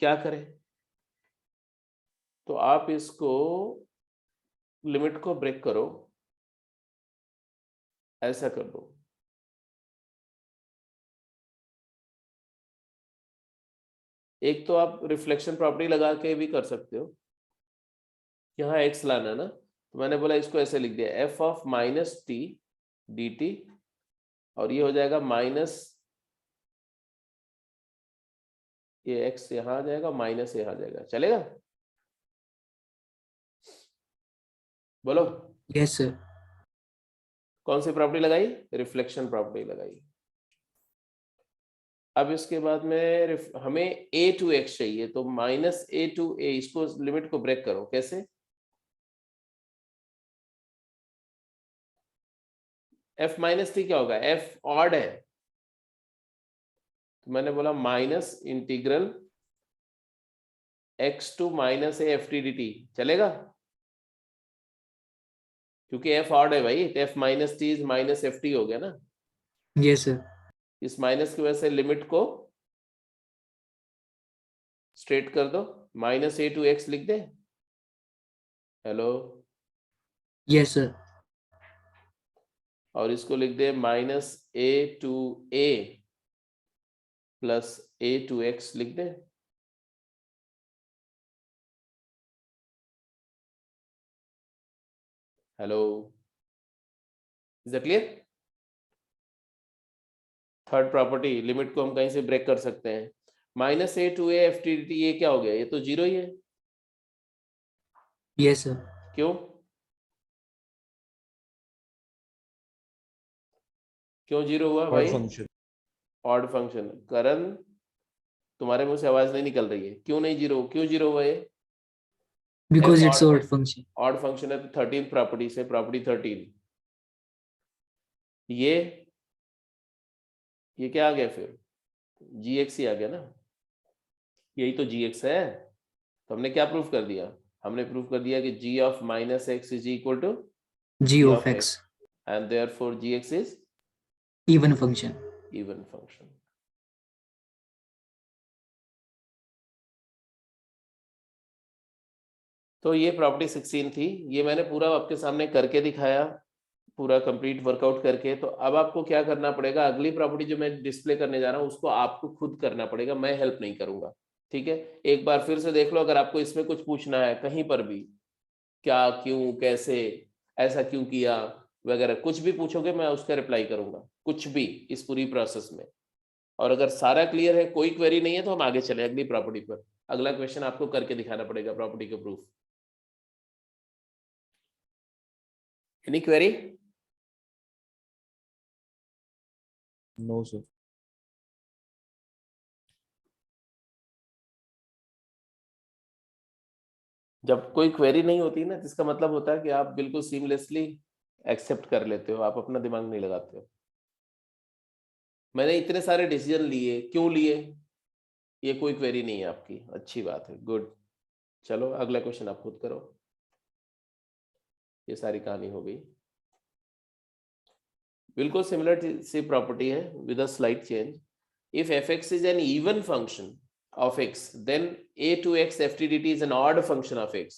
क्या करें? तो आप इसको लिमिट को ब्रेक करो, ऐसा कर दो। एक तो आप रिफ्लेक्शन प्रॉपर्टी लगा के भी कर सकते हो, यहाँ x लाना है ना, तो मैंने बोला इसको ऐसे लिख दिया f of minus T dt, और ये हो जाएगा माइनस, ये x यहाँ आ जाएगा, माइनस यहाँ आ जाएगा, चलेगा? बोलो। Yes sir. कौन सी प्रॉपर्टी लगाई? रिफ्लेक्शन प्रॉपर्टी लगाई। अब इसके बाद में हमें a टू x चाहिए, तो माइनस a टू a, इसको लिमिट को ब्रेक करो। कैसे? f माइनस टी क्या होगा? f ऑड है, तो मैंने बोला minus integral x to minus a ft dt, चलेगा? क्योंकि एफ ऑड है भाई, F minus T is minus F T हो गया ना। Yes sir. इस माइनस की वजह से लिमिट को स्ट्रेट कर दो, माइनस ए टू एक्स लिख दे। Hello, yes sir. और इसको लिख दे minus A to a plus a to x लिख दे। Hello, is that clear? Third property, limit को हम कहीं से ब्रेक कर सकते हैं। Minus A to A F T D t, ये क्या हो गया? ये तो जीरो ही है। Yes sir. क्यों? क्यों जीरो हुआ भाई? फंक्शन। Odd function. करण, तुम्हारे मुंह से आवाज नहीं निकल रही है, क्यों नहीं जीरो, क्यों जीरो हुआ ये? Because F it's odd odd function. Odd function है तो 13 प्रॉपर्टी से प्रॉपर्टी 13, ये क्या आ गया फिर? जी एक्स ही आ गया ना, यही तो जी एक्स है। तो हमने क्या प्रूफ कर दिया? हमने प्रूफ कर दिया कि g of minus x is equal to G of X and therefore G X is even function. Even function. तो ये प्रॉपर्टी 16 थी, ये मैंने पूरा आपके सामने करके दिखाया, पूरा कंप्लीट वर्कआउट करके। तो अब आपको क्या करना पड़ेगा, अगली प्रॉपर्टी जो मैं डिस्प्ले करने जा रहा हूँ उसको आपको खुद करना पड़ेगा, मैं हेल्प नहीं करूंगा। ठीक है, एक बार फिर से देख लो, अगर आपको इसमें कुछ पूछना है कहीं पर भी, क्या, क्यों, कैसे, ऐसा क्यों किया वगैरह, कुछ भी पूछोगे मैं उसका रिप्लाई करूंगा, कुछ भी इस पूरी प्रोसेस में। और अगर सारा क्लियर है, कोई क्वेरी नहीं है, तो हम आगे चले अगली प्रॉपर्टी पर। अगला क्वेश्चन आपको करके दिखाना पड़ेगा प्रॉपर्टी का proof. Any query? No sir. जब कोई क्वेरी नहीं होती ना, इसका मतलब होता है कि आप बिल्कुल सीमलेसली एक्सेप्ट कर लेते हो, आप अपना दिमाग नहीं लगाते हो। मैंने इतने सारे डिसीजन लिए, क्यों लिए? ये कोई क्वेरी नहीं है आपकी, अच्छी बात है, गुड। चलो अगला क्वेश्चन आप खुद करो। ये सारी कहानी हो गई, बिल्कुल सिमिलर सी प्रॉपर्टी है with a slight change. If F X is an even function of x, then a to x ftdt is an odd function of x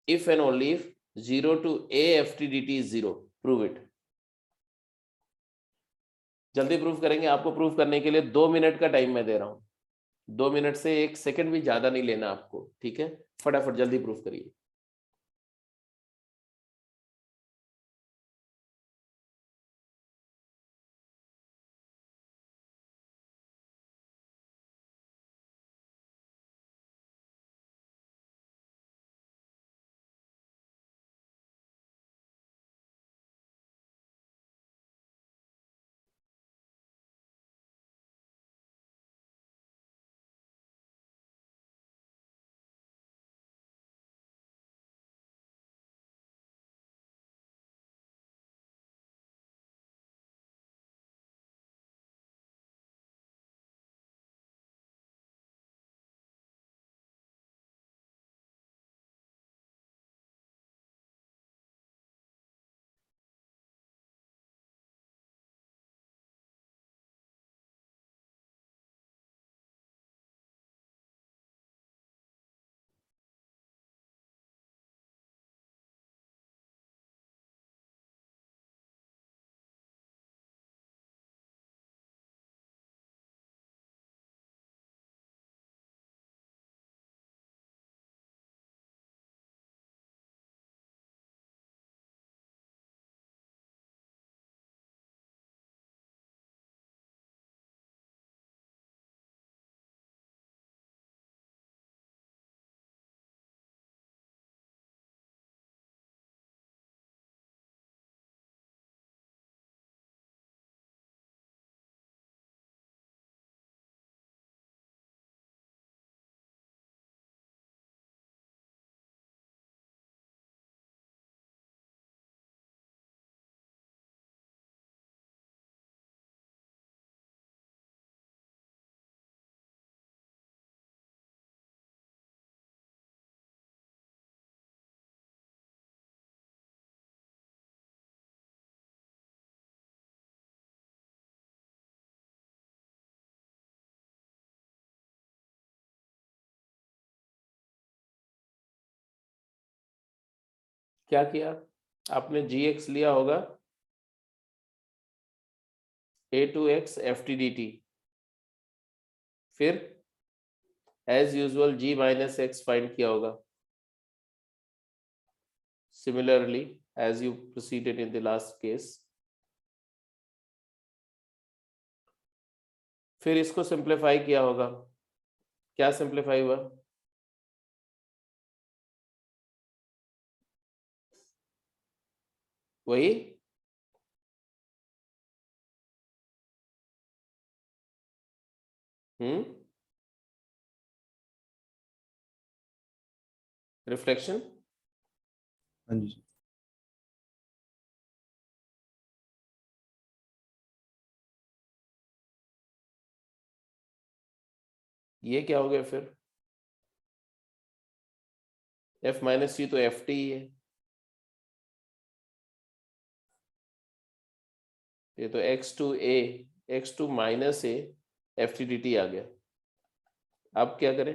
if and only if 0 to a ftdt is 0. Prove it. जल्दी proof करेंगे, आपको proof करने के लिए 2 minute का time मैं दे रहा हूं, 2 मिनट से 1 सेकंड भी ज्यादा नहीं लेना आपको, ठीक है? फटाफट जल्दी प्रूफ करिए। क्या किया आपने, gx लिया होगा a2x ft/dt, फिर as usual g minus X find किया होगा, similarly as you proceeded in the last case. फिर इसको सिंप्लीफाई किया होगा, क्या सिंप्लीफाई हुआ, वही रिफ्लेक्शन, हाँ जी सर। ये क्या हो गया फिर, f माइनस सी तो एफ टी है, ये तो x to minus a F T D t आ गया। अब क्या करें,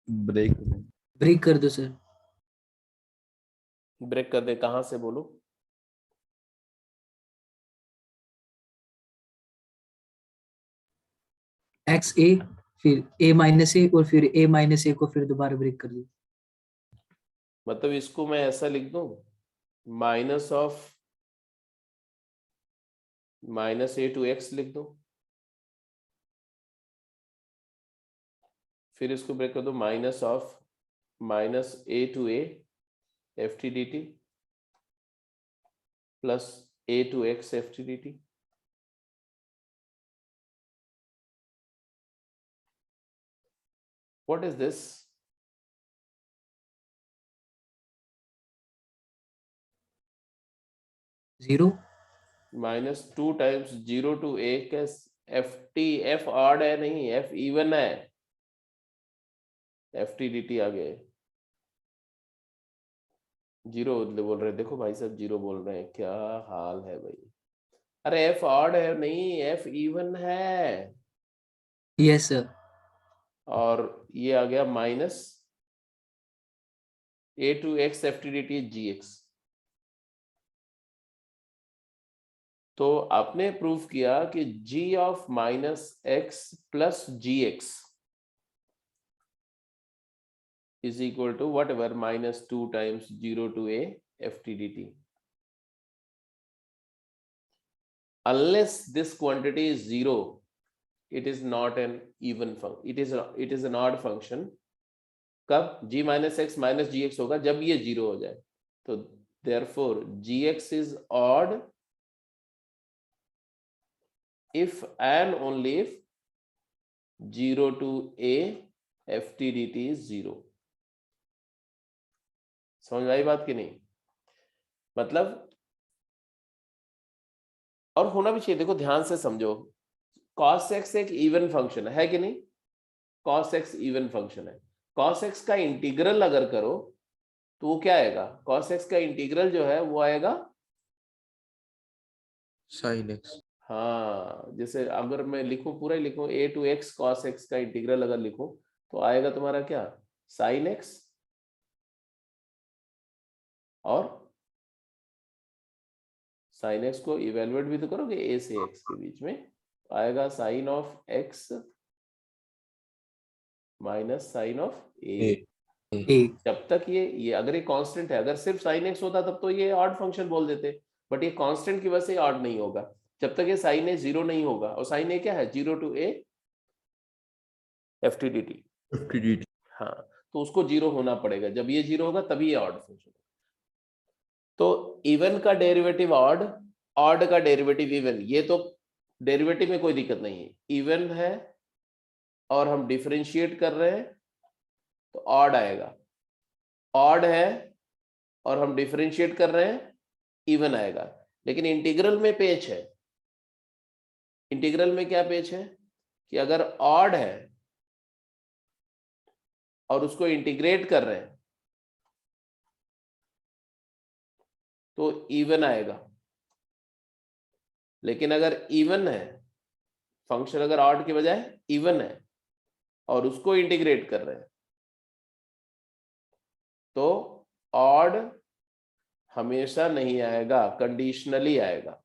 ब्रेक ब्रेक कर दो सर। ब्रेक कर दे, कहां से बोलो, एक्स ए, फिर ए माइनस ए, और फिर ए माइनस ए को फिर दोबारा ब्रेक कर दो। मतलब इसको मैं ऐसा लिख दूं, minus of minus A to x लिख दूं, फिर इसको ब्रेक कर दो, minus of minus A to A F T D t plus a to x F T D t. What is this? Zero minus two times zero to a के f t, f odd है नहीं, F even है, f T D t आ गए, zero बोल रहे हैं, देखो भाई साहब जीरो बोल रहे हैं, क्या हाल है भाई, अरे एफ ऑड है नहीं, एफ इवन है, यस सर। और ये आ गया minus A to x F T D T G X. तो आपने प्रूव किया कि g of minus X plus G X is equal to whatever minus two times zero to A F T D T, unless this quantity is zero it is not an even function, it is an odd function. कब g minus x minus जी x होगा, जब ये zero हो जाए, तो therefore gx is odd if and only if 0 to a ft dt is 0। समझ आई बात कि नहीं, मतलब और होना भी चाहिए, देखो ध्यान से समझो, cos x एक इवन फंक्शन है कि नहीं, cos x इवन फंक्शन है, cos x का इंटीग्रल अगर करो तो वो क्या आएगा, cos x का इंटीग्रल जो है वो आएगा साइन एक्स। हाँ, जैसे अगर मैं लिखूं, पूरा ही लिखूं, ए टू एक्स कॉस एक्स का इंटीग्रल अगर लिखूं तो आएगा तुम्हारा क्या, साइन एक्स, और साइन एक्स को इवेलुएट भी तो करोगे ए से एक्स के बीच में, तो आएगा sine of x minus sine of a. जब तक ये अगर ये कांस्टेंट है, अगर सिर्फ साइन एक्स होता तब तो ये ऑड फंक्शन बोल देते, बट ये कांस्टेंट की वजह से ऑड नहीं होगा, जब तक ये साइन ए जीरो नहीं होगा, और साइन ए क्या है, zero to A F T D T, हाँ, तो उसको जीरो होना पड़ेगा, जब ये जीरो होगा तभी ये ऑड फंक्शन। तो इवन का डेरिवेटिव ऑड, ऑड का डेरिवेटिव इवन, ये तो डेरिवेटिव में कोई दिक्कत नहीं है, इवन है और हम डिफरेंशिएट कर रहे हैं तो ऑड आएगा, ऑड है और हम डिफरेंशिएट कर रहे हैं इवन आएगा। लेकिन इंटीग्रल में पेच है, इंटीग्रल में क्या पेच है कि अगर ऑड है और उसको इंटीग्रेट कर रहे हैं तो इवन आएगा, लेकिन अगर इवन है, फंक्शन अगर ऑड के बजाय इवन है और उसको इंटीग्रेट कर रहे हैं, तो ऑड हमेशा नहीं आएगा, कंडीशनली आएगा।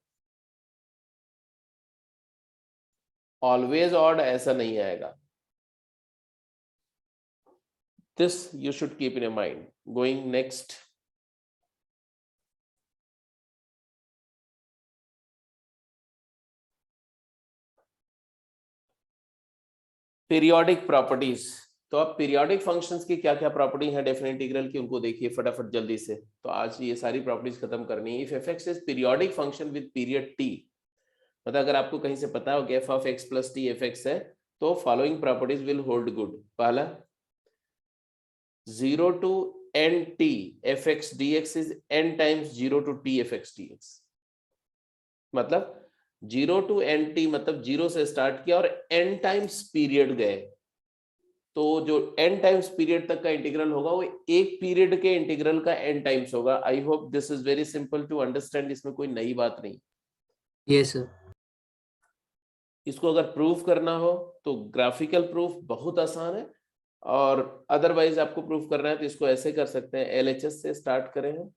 ऑलवेज ऑड ऐसा नहीं आएगा। This you should keep in your mind. Going next. Periodic properties. तो अब पीरियोडिक फंक्शंस की क्या क्या प्रॉपर्टी है डेफिनेट इंटीग्रल की, उनको देखिए फटाफट जल्दी से। तो आज ये सारी प्रॉपर्टीज खत्म करनी है। If F X is periodic function with period T, मतलब अगर आपको कहीं से पता हो कि F of x plus T F x है, तो following properties will hold good. पहला, 0 to n t f x dx is n times 0 to t f x dx। मतलब 0 to n t मतलब 0 से स्टार्ट किया और n टाइम्स पीरियड गए, तो जो n टाइम्स पीरियड तक का इंटीग्रल होगा वो एक पीरियड के इंटीग्रल का n टाइम्स होगा। I hope this is very simple to understand, इसमें कोई नई बात नहीं। Yes sir. इसको अगर प्रूफ करना हो तो ग्राफिकल प्रूफ बहुत आसान है, और अदरवाइज आपको प्रूफ करना है तो इसको ऐसे कर सकते हैं। LHS से स्टार्ट करें हम,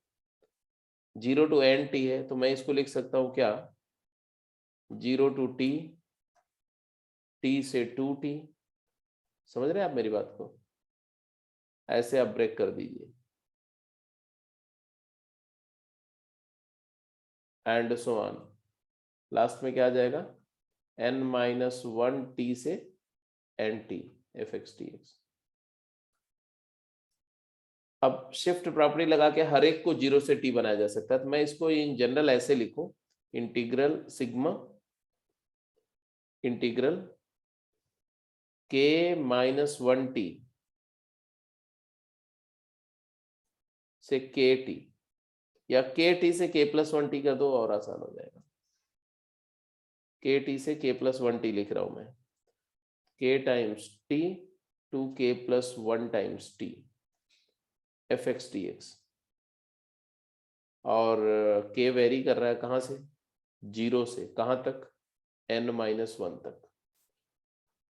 0 to n t है, तो मैं इसको लिख सकता हूं क्या, 0 to t, t से 2t। समझ रहे हैं आप मेरी बात को? ऐसे आप ब्रेक कर दीजिए, एंड सो ऑन। लास्ट में क्या आ जाएगा, n-1 t से nt f x dx। अब शिफ्ट प्रॉपर्टी लगा के हर एक को 0 से t बनाया जा सकता है, तो मैं इसको इन जनरल ऐसे लिखूं, इंटीग्रल सिग्मा इंटीग्रल k-1t से kt, या kt से k+1t कर दो और आसान हो जाएगा। kt से k+1t लिख रहा हूं मैं, k times t to k+1 times t F X D X. और k वेरी कर रहा है कहां से, 0 से कहां तक, n-1 तक।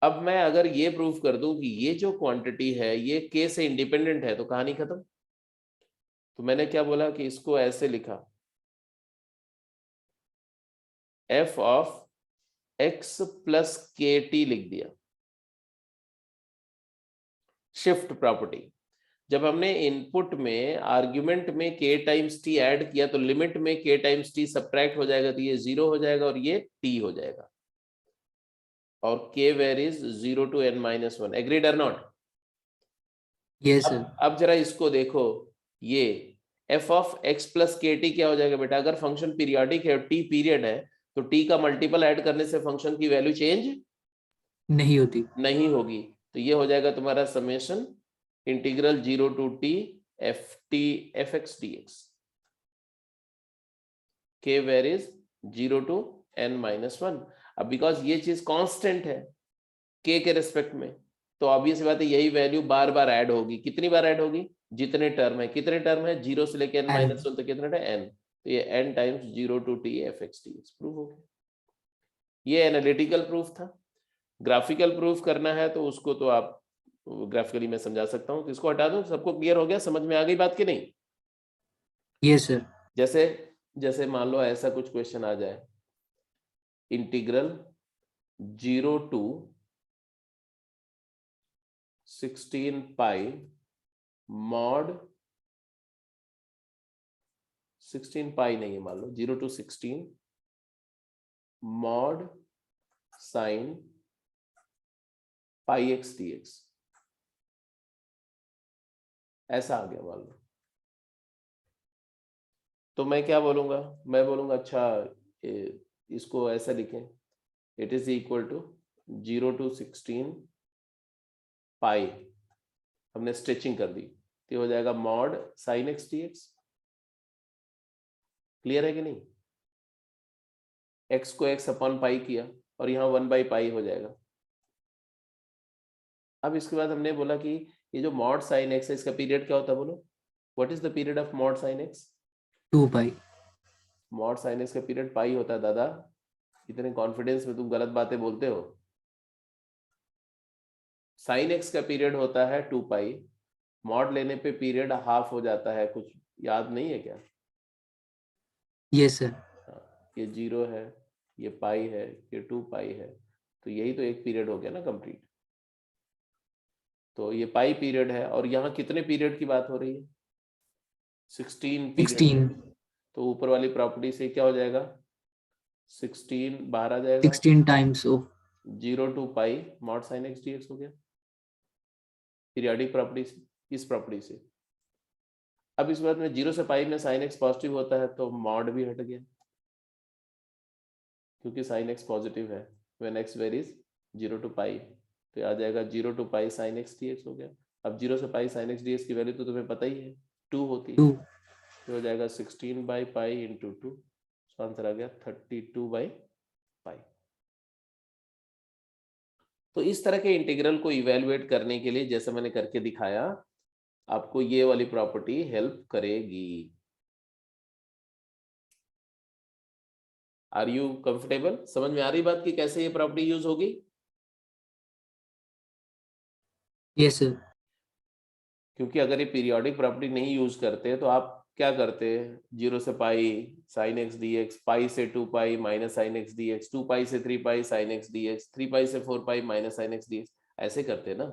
अब मैं अगर ये प्रूफ कर दूं कि ये जो क्वांटिटी है ये k से इंडिपेंडेंट है, तो कहानी खत्म। तो मैंने क्या बोला कि इसको ऐसे लिखा, f of x plus K T लिख दिया। शिफ्ट प्रॉपर्टी, जब हमने इनपुट में आर्ग्यूमेंट में k टाइम्स टी ऐड किया तो लिमिट में k टाइम्स टी सब्ट्रैक्ट हो जाएगा, तो ये 0 हो जाएगा और ये t हो जाएगा, और k where is 0 to n-1। Agreed और नॉट? Yes sir. अब जरा इसको देखो, ये f of x plus K T क्या हो जाएगा बेटा, अगर फंक्शन पीरियोडिक है और t पीरियड है, तो t का मल्टीपल ऐड करने से फंक्शन की वैल्यू चेंज नहीं होती। नहीं होगी। तो ये हो जाएगा तुम्हारा summation integral 0 to t f x dx, k where is 0 to n-1। अब बिकॉज ये चीज कांस्टेंट है k के रेस्पेक्ट में, तो ऑब्वियस बात है यही वैल्यू बार बार ऐड होगी। कितनी बार ऐड होगी, जितने टर्म है। कितने टर्म है, 0 से लेकर n-1 तो कितने n, तो ये n times 0 to t f x dx prove हो गया। ये एनालिटिकल प्रूफ था। ग्राफिकल प्रूफ करना है तो उसको तो आप ग्राफिकली मैं समझा सकता हूँ। तो इसको हटा दो, सबको क्लियर हो गया, समझ में आ गई बात की नहीं? Yes sir. जैसे जैसे मान लो ऐसा कुछ क्वेश्चन आ जाए, इंटीग्रल 0 to 16 पाई मॉड 16 पाई नहीं है, मान लो 0 to 16 mod sine pi x D x, ऐसा आ गया मान लो। तो मैं क्या बोलूंगा, मैं बोलूंगा अच्छा इसको ऐसा लिखें, it is equal to 0 to 16 pi, हमने स्ट्रेचिंग कर दी, तो हो जाएगा mod sine x D X. Clear है कि नहीं? x को x अपॉन पाई किया और यहाँ 1/पाई हो जाएगा। अब इसके बाद हमने बोला कि ये जो मॉड साइन एक्स है इसका पीरियड क्या होता है, बोलो what is the period of mod sine x? 2 pi. Mod sine x का पीरियड पाई होता है। दादा इतने कॉन्फिडेंस में तुम गलत बातें बोलते हो। साइन एक्स का पीरियड होता है 2 पाई, मॉड लेने पे पीरियड हाफ हो जाता है, कुछ याद नहीं है क्या? Yes sir. हाँ, ये 0 है, ये पाई है, ये 2 पाई है, तो यही तो एक पीरियड हो गया ना कंप्लीट। तो ये पाई पीरियड है, और यहाँ कितने पीरियड की बात हो रही है? 16 पीरियड। 16 तो ऊपर वाली प्रॉपर्टी से क्या हो जाएगा? 16 बाहर आ जाएगा, 16 times of 0 to pi mod sine x dx हो गया पीरियोडिक प्रॉपर्टी से, इस प्रॉपर्टी से। अब इस बात में 0 से पाई में साइन एक्स पॉजिटिव होता है तो मॉड भी हट गया, क्योंकि साइन एक्स पॉजिटिव है व्हेन एक्स वेरीज 0 to पाई, तो आ जाएगा 0 to pi sine x dx हो गया। अब 0 से पाई साइन एक्स dx की वैल्यू तो तुम्हें पता ही है 2 होती है, 2। तो हो जाएगा 16 बाई पाई इंटू 2, तो आंसर आ गया 32 बाई पाई। तो इस तरह के इंटीग्रल को इवेलुएट करने के लिए जैसे मैंने करके दिखाया, आपको ये वाली प्रॉपर्टी हेल्प करेगी। Are you comfortable? समझ में आ रही बात कि कैसे ये प्रॉपर्टी यूज होगी? Yes sir. क्योंकि अगर ये पीरियोडिक प्रॉपर्टी नहीं यूज करते तो आप क्या करते? 0 से पाई साइन एक्स dx, पाई से 2 pi minus sine x dx, 2 पाई से 3 पाई साइन एक्स dx, 3 पाई से 4 pi minus sine x dx, ऐसे करते ना,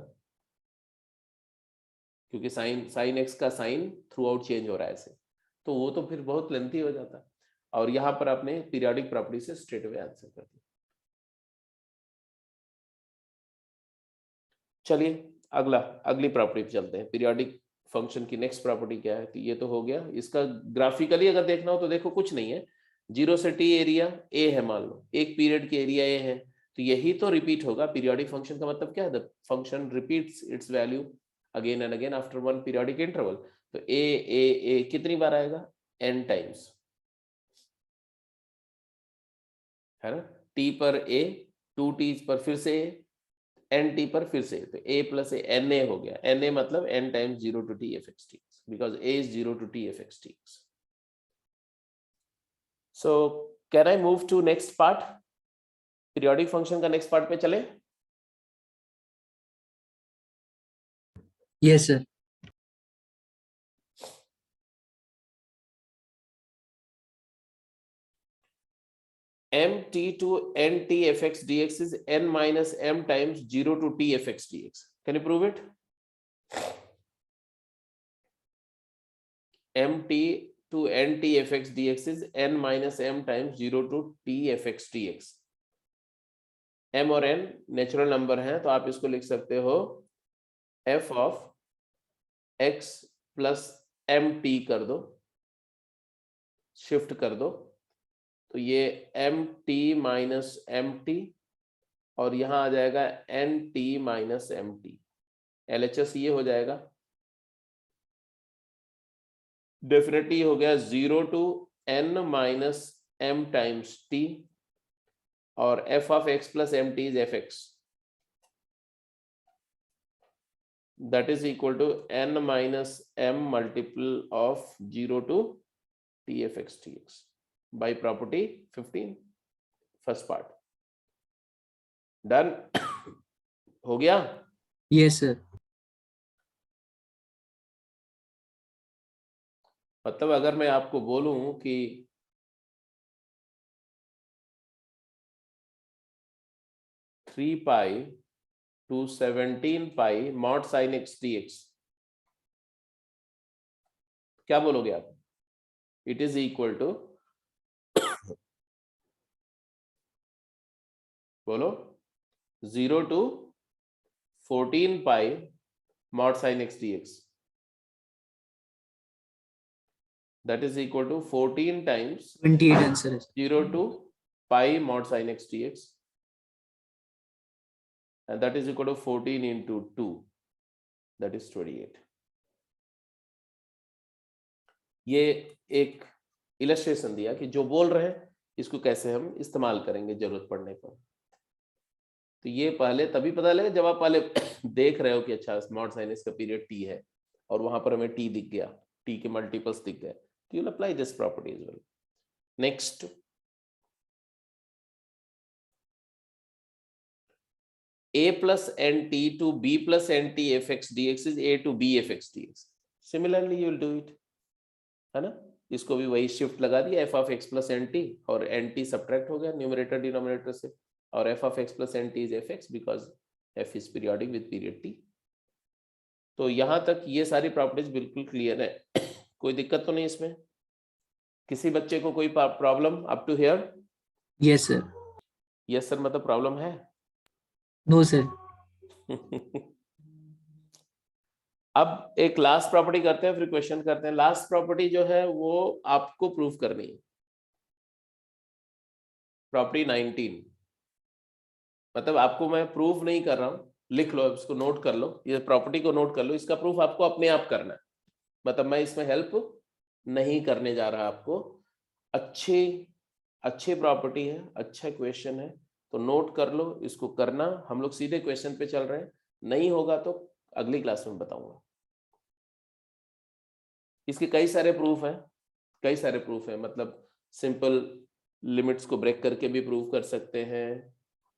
क्योंकि साइन एक्स का साइन थ्रू आउट चेंज हो रहा है ऐसे, तो वो तो फिर बहुत लेंथी हो जाता है। और यहाँ पर आपने पीरियोडिक प्रॉपर्टी से स्ट्रेट अवे आंसर कर दिया। चलिए अगली प्रॉपर्टी पे चलते हैं। पीरियोडिक फंक्शन की नेक्स्ट प्रॉपर्टी क्या है? तो ये तो हो गया। इसका ग्राफिकली अगर देखना हो तो देखो कुछ नहीं है, 0 से t एरिया a है, मान लो एक पीरियड की एरिया a है, तो यही तो रिपीट होगा। पीरियोडिक फंक्शन का मतलब क्या है? The function repeats it's value again and again after one periodic interval. तो a कितनी बार आएगा? n टाइम्स, है ना? t पर a, 2t पर फिर से a, एन टी पर फिर से, तो a plus A N A हो गया। एन ए मतलब n times 0 to t f x dx, because a is 0 to t f x dx. So can I move to next part? Periodic function का next part पे चले? Yes sir. mt to nt fx dx is n minus m times 0 to t fx dx. Can you prove it? mt to nt fx dx is n minus m times 0 to t fx dx. m और n natural number हैं, तो आप इसको लिख सकते हो f of x plus mt कर दो, शिफ्ट कर दो, तो ये mt माइनस mt और यहां आ जाएगा nt माइनस mt, LHS ये हो जाएगा। डेफिनेटली हो गया 0 to n minus m times t, और f of x plus mt is fx, that is equal to n minus m multiple of 0 to tfx dx by property 15, first part done. हो गया? Yes sir. मतलब अगर मैं आपको बोलूं कि 3 pi to 17 pi mod sine x dx, क्या बोलोगे आप? इट इज इक्वल टू, बोलो, 0 to 14 pi mod sin x dx, that is equal to 14 times 28 answer है। 0 to pi mod sin x dx, and that is equal to 14 into 2, that is 28. ये एक illustration दिया कि जो बोल रहे हैं इसको कैसे हम इस्तेमाल करेंगे जरूरत पड़ने पर। तो ये पहले तभी पता लगे जब आप पहले देख रहे हो कि अच्छा मॉड साइन एक्स का पीरियड t है और वहां पर हमें t दिख गया, t के मल्टीपल्स दिख गए, तो you will apply this property as well. Next, a plus nt to b plus nt fx dx is a to b fx dx. Similarly you will do it, है ना? इसको भी वही शिफ्ट लगा दिया, f of x plus nt, और nt subtract हो गया न्यूमरेटर डिनोमिनेटर से, और f of x plus nt is fx because f is periodic with period t. तो यहां तक ये सारी प्रॉपर्टीज बिल्कुल क्लियर है, कोई दिक्कत तो नहीं इसमें? किसी बच्चे को कोई problem up to here? Yes sir. Yes sir मतलब प्रॉब्लम है? No sir. अब एक लास्ट प्रॉपर्टी करते हैं, फिर क्वेश्चन करते हैं। लास्ट प्रॉपर्टी जो है वो आपको प्रूव करनी है, प्रॉपर्टी 19। मतलब आपको मैं प्रूफ नहीं कर रहा हूं, लिख लो इसको, नोट कर लो, ये प्रॉपर्टी को नोट कर लो, इसका प्रूफ आपको अपने आप करना है, मतलब मैं इसमें हेल्प नहीं करने जा रहा आपको। अच्छी प्रॉपर्टी है, अच्छा क्वेश्चन है, तो नोट कर लो, इसको करना। हम लोग सीधे क्वेश्चन पे चल रहे हैं, नहीं होगा तो अगली क्लास में बताऊंगा। इसके कई सारे प्रूफ हैं, मतलब सिंपल लिमिट्स को ब्रेक करके भी प्रूव कर सकते हैं,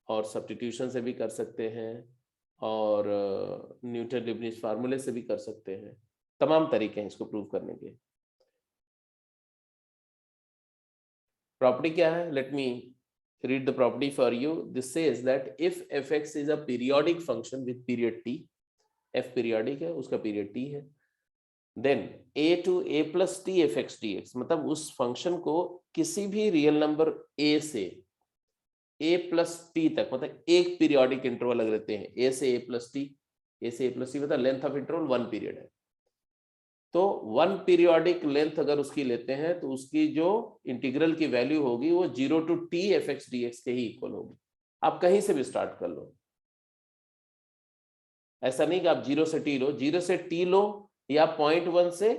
और सब्स्टिट्यूशन से भी कर सकते हैं, और न्यूटन लीबनिज फार्मूले से भी कर सकते हैं। तमाम तरीके हैं इसको प्रूव करने के। प्रॉपर्टी क्या है? Let me read the property for you. This says that if fx is a periodic function with period t, f periodic है, उसका period t है, then a to a plus t fx dx, मतलब उस function को किसी भी real number a से a plus t तक, मतलब एक पीरियोडिक इंटरवल अगर लेते हैं, a से a plus t मतलब लेंथ ऑफ इंटरवल 1 पीरियड है, तो 1 पीरियोडिक लेंथ अगर उसकी लेते हैं तो उसकी जो इंटीग्रल की वैल्यू होगी वो 0 to t fx dx के ही इक्वल होगी। आप कहीं से भी स्टार्ट कर लो, ऐसा नहीं कि आप 0 से t लो, 0 से t लो, या 0.1 से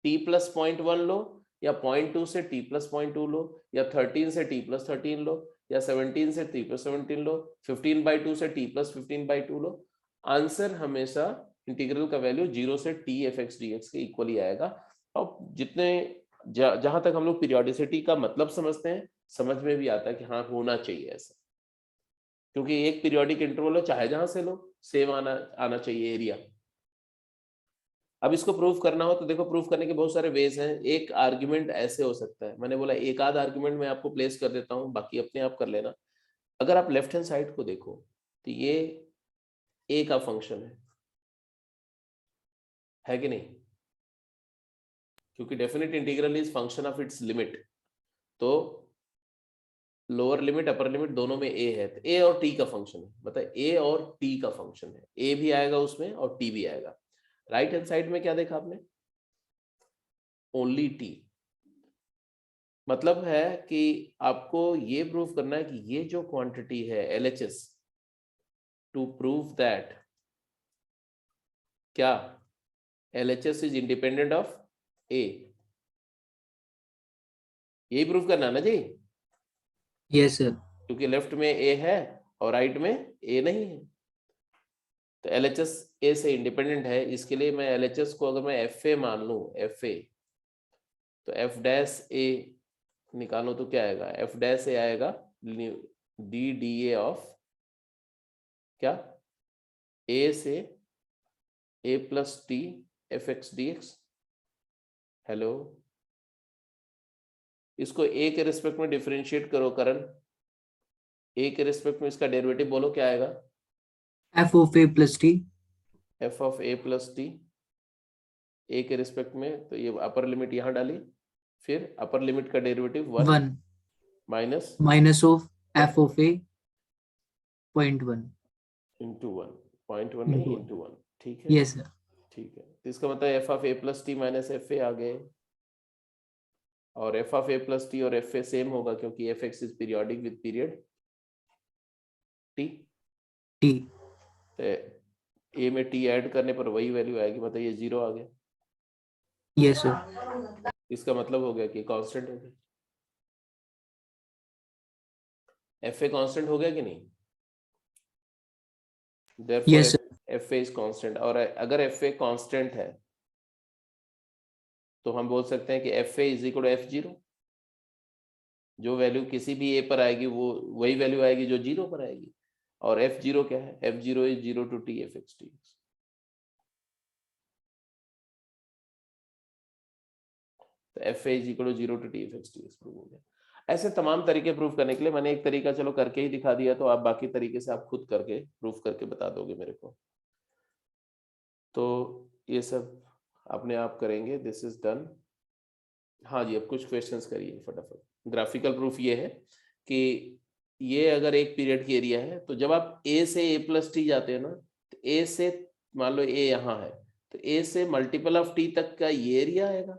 t plus 0.1 लो, या 0.2 से t plus 0.2 लो, या 13 से t plus 13 लो, या 17 से t plus 17 लो, 15/2 से t plus 15/2 लो। आंसर हमेशा इंटीग्रल का वैल्यू 0 से t fx dx के इक्वल ही आएगा। और जितने जहां तक हम लोग पीरियोडिसिटी का मतलब समझते हैं, समझ में भी आता है कि हाँ होना चाहिए ऐसा, क्योंकि एक पीरियोडिक इंटरवल हो, चाहे जहां से लो, सेम आना चाहिए एरिया। अब इसको प्रूफ करना हो तो देखो, प्रूफ करने के बहुत सारे वेज हैं। एक आर्ग्यूमेंट ऐसे हो सकता है, मैंने बोला एक आध आर्ग्यूमेंट मैं आपको प्लेस कर देता हूं, बाकी अपने आप कर लेना। अगर आप लेफ्ट हैंड साइड को देखो तो ये a का फंक्शन है कि नहीं? क्योंकि definite integral is function of its limit, तो लोअर लिमिट अपर लिमिट दोनों में a है, तो a और t का फंक्शन है, मतलब a और t का फंक्शन है, a भी आएगा उसमें और t भी आएगा। राइट हैंड साइड में क्या देखा आपने? Only t। मतलब है कि आपको ये प्रूव करना है कि ये जो क्वांटिटी है LHS, टू प्रूव दैट क्या LHS is independent of A, यही प्रूव करना ना जी? Yes sir. क्योंकि लेफ्ट में A है और राइट में A नहीं है, तो LHS A से इंडिपेंडेंट है। इसके लिए मैं LHS को अगर मैं FA मान लूं, FA, तो F डैश A निकालो तो क्या आएगा? F डैश A आएगा DDA ऑफ क्या? A से A plus T fx dx। Hello, इसको A के रिस्पेक्ट में डिफरेंशिएट करो करण, A के रिस्पेक्ट में इसका डेरिवेटिव बोलो क्या आएगा? f of a plus t। f of a plus t, A के रिस्पेक्ट में, तो ये अपर लिमिट यहाँ डाली, फिर अपर लिमिट का derivative 1 minus minus of f of a 0.1 into 1, 0.1 नहीं इंटू 1, ठीक है? Yes sir. ठीक है, तो इसका मतलब f of a plus t minus fa आ गए, और f of a plus t और fa सेम होगा क्योंकि fx is periodic with period t। t a में t ऐड करने पर वही वैल्यू आएगी, मतलब ये 0 आ गया। Yes sir. इसका मतलब हो गया कि कांस्टेंट हो गया, fa कांस्टेंट हो गया कि नहीं? Therefore yes sir. fa is constant, और अगर fa कांस्टेंट है तो हम बोल सकते हैं कि fa is equal to f0। जो वैल्यू किसी भी a पर आएगी वो वही वैल्यू आएगी जो 0 पर आएगी, और f0 क्या है? f0 is 0 to t fx dx। तो fa is equal to 0 to t fx dx prove हो गया। ऐसे तमाम तरीके प्रूव करने के लिए मैंने एक तरीका चलो करके ही दिखा दिया, तो आप बाकी तरीके से आप खुद करके प्रूव करके बता दोगे मेरे को। तो ये सब अपने आप करेंगे, दिस इज डन। हाँ जी, अब कुछ क्वेश्चंस करिए फटाफट। ग्राफिकल प्रूफ ये है कि ये अगर एक पीरियड की एरिया है, तो जब आप a से a प्लस टी जाते हैं ना, तो a से मान लो a यहाँ है, तो a से मल्टीपल ऑफ t तक का ये एरिया आएगा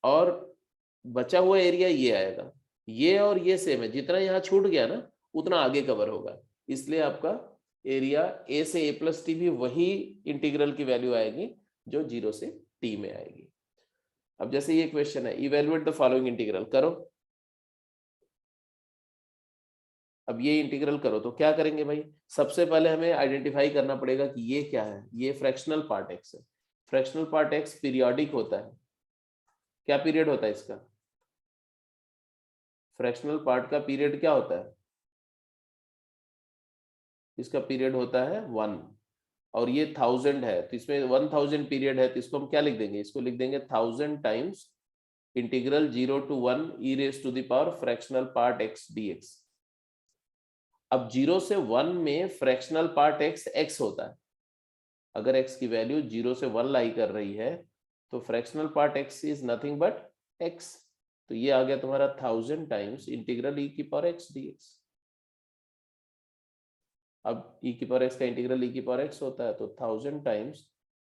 और बचा हुआ एरिया ये आएगा। ये और ये सेम है, जितना यहाँ छूट गया ना उतना आगे कवर होगा, इसलिए आपका एरिया a से a प्लस टी भी वही इंटीग्रल की वैल्यू आएगी जो 0 से t में आएगी। अब जैसे ये क्वेश्चन है, इवेलुएट द फॉलोइंग इंटीग्रल, करो। अब ये इंटीग्रल करो तो क्या करेंगे भाई? सबसे पहले हमें आइडेंटिफाई करना पड़ेगा कि ये क्या है। ये फ्रैक्शनल पार्ट x है। फ्रैक्शनल पार्ट x पीरियोडिक होता है। क्या पीरियड होता है इसका? फ्रैक्शनल पार्ट का पीरियड क्या होता है? इसका पीरियड होता है 1 और ये 1000 है, तो इसमें 1000 पीरियड है, तो इसको हम क्या लिख देंगे? इसको लिख देंगे 1000 times integral 0 to 1 e raised to the power fractional part x dx। अब 0 से 1 में फ्रैक्शनल पार्ट x होता है। अगर x की वैल्यू 0 से 1 लाई कर रही है तो fractional part x is nothing but x। तो ये आ गया तुम्हारा 1000 टाइम्स इंटीग्रल e की पावर x dx। अब e की पावर x का इंटीग्रल e की पावर x होता है, तो 1000 times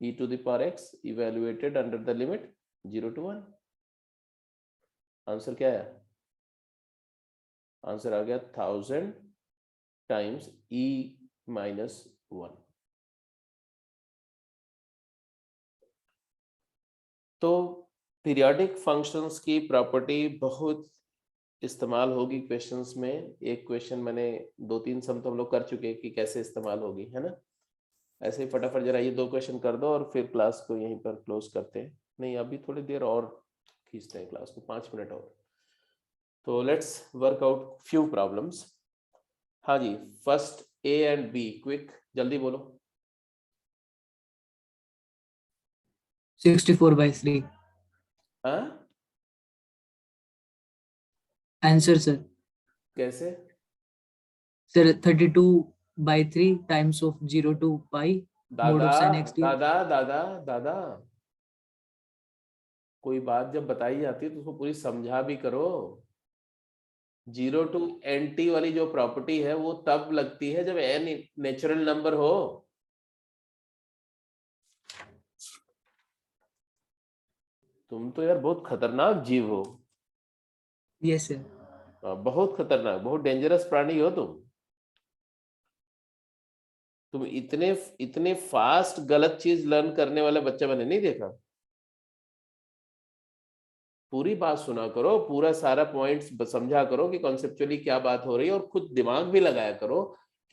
e to the power x evaluated under the limit 0 to 1। Answer क्या है? आंसर आ गया 1000 टाइम्स e माइनस 1। तो पीरियोडिक फंक्शंस की प्रॉपर्टी बहुत इस्तेमाल होगी क्वेश्चंस में। एक क्वेश्चन मैंने 2-3 सम तो हम लोग कर चुके हैं कि कैसे इस्तेमाल होगी, है ना। ऐसे ही फटाफट जरा ये 2 क्वेश्चन कर दो और फिर क्लास को यहीं पर क्लोज करते हैं। नहीं, अभी थोड़ी देर और खींचते हैं क्लास को, 5 मिनट और। तो let's work out few problems. हाँ जी, first a and b, quick जल्दी बोलो। 64/3 हाँ, आंसर सर। कैसे? Sir 32/3 times of 0 to pi mod दादा of sin x dx। दादा दादा दादा, कोई बात जब बताई जाती है तो उसको पूरी समझा भी करो। 0 to nt वाली जो प्रॉपर्टी है वो तब लगती है जब n नेचुरल नंबर हो। तुम तो यार बहुत खतरनाक जीव हो। Yes sir. बहुत खतरनाक, बहुत डेंजरस प्राणी हो तुम। तुम इतने इतने फास्ट गलत चीज लर्न करने वाला बच्चा मैंने नहीं देखा। पूरी बात सुना करो, पूरा सारा पॉइंट्स समझा करो कि कॉन्सेप्चुअली क्या बात हो रही है, और खुद दिमाग भी लगाया करो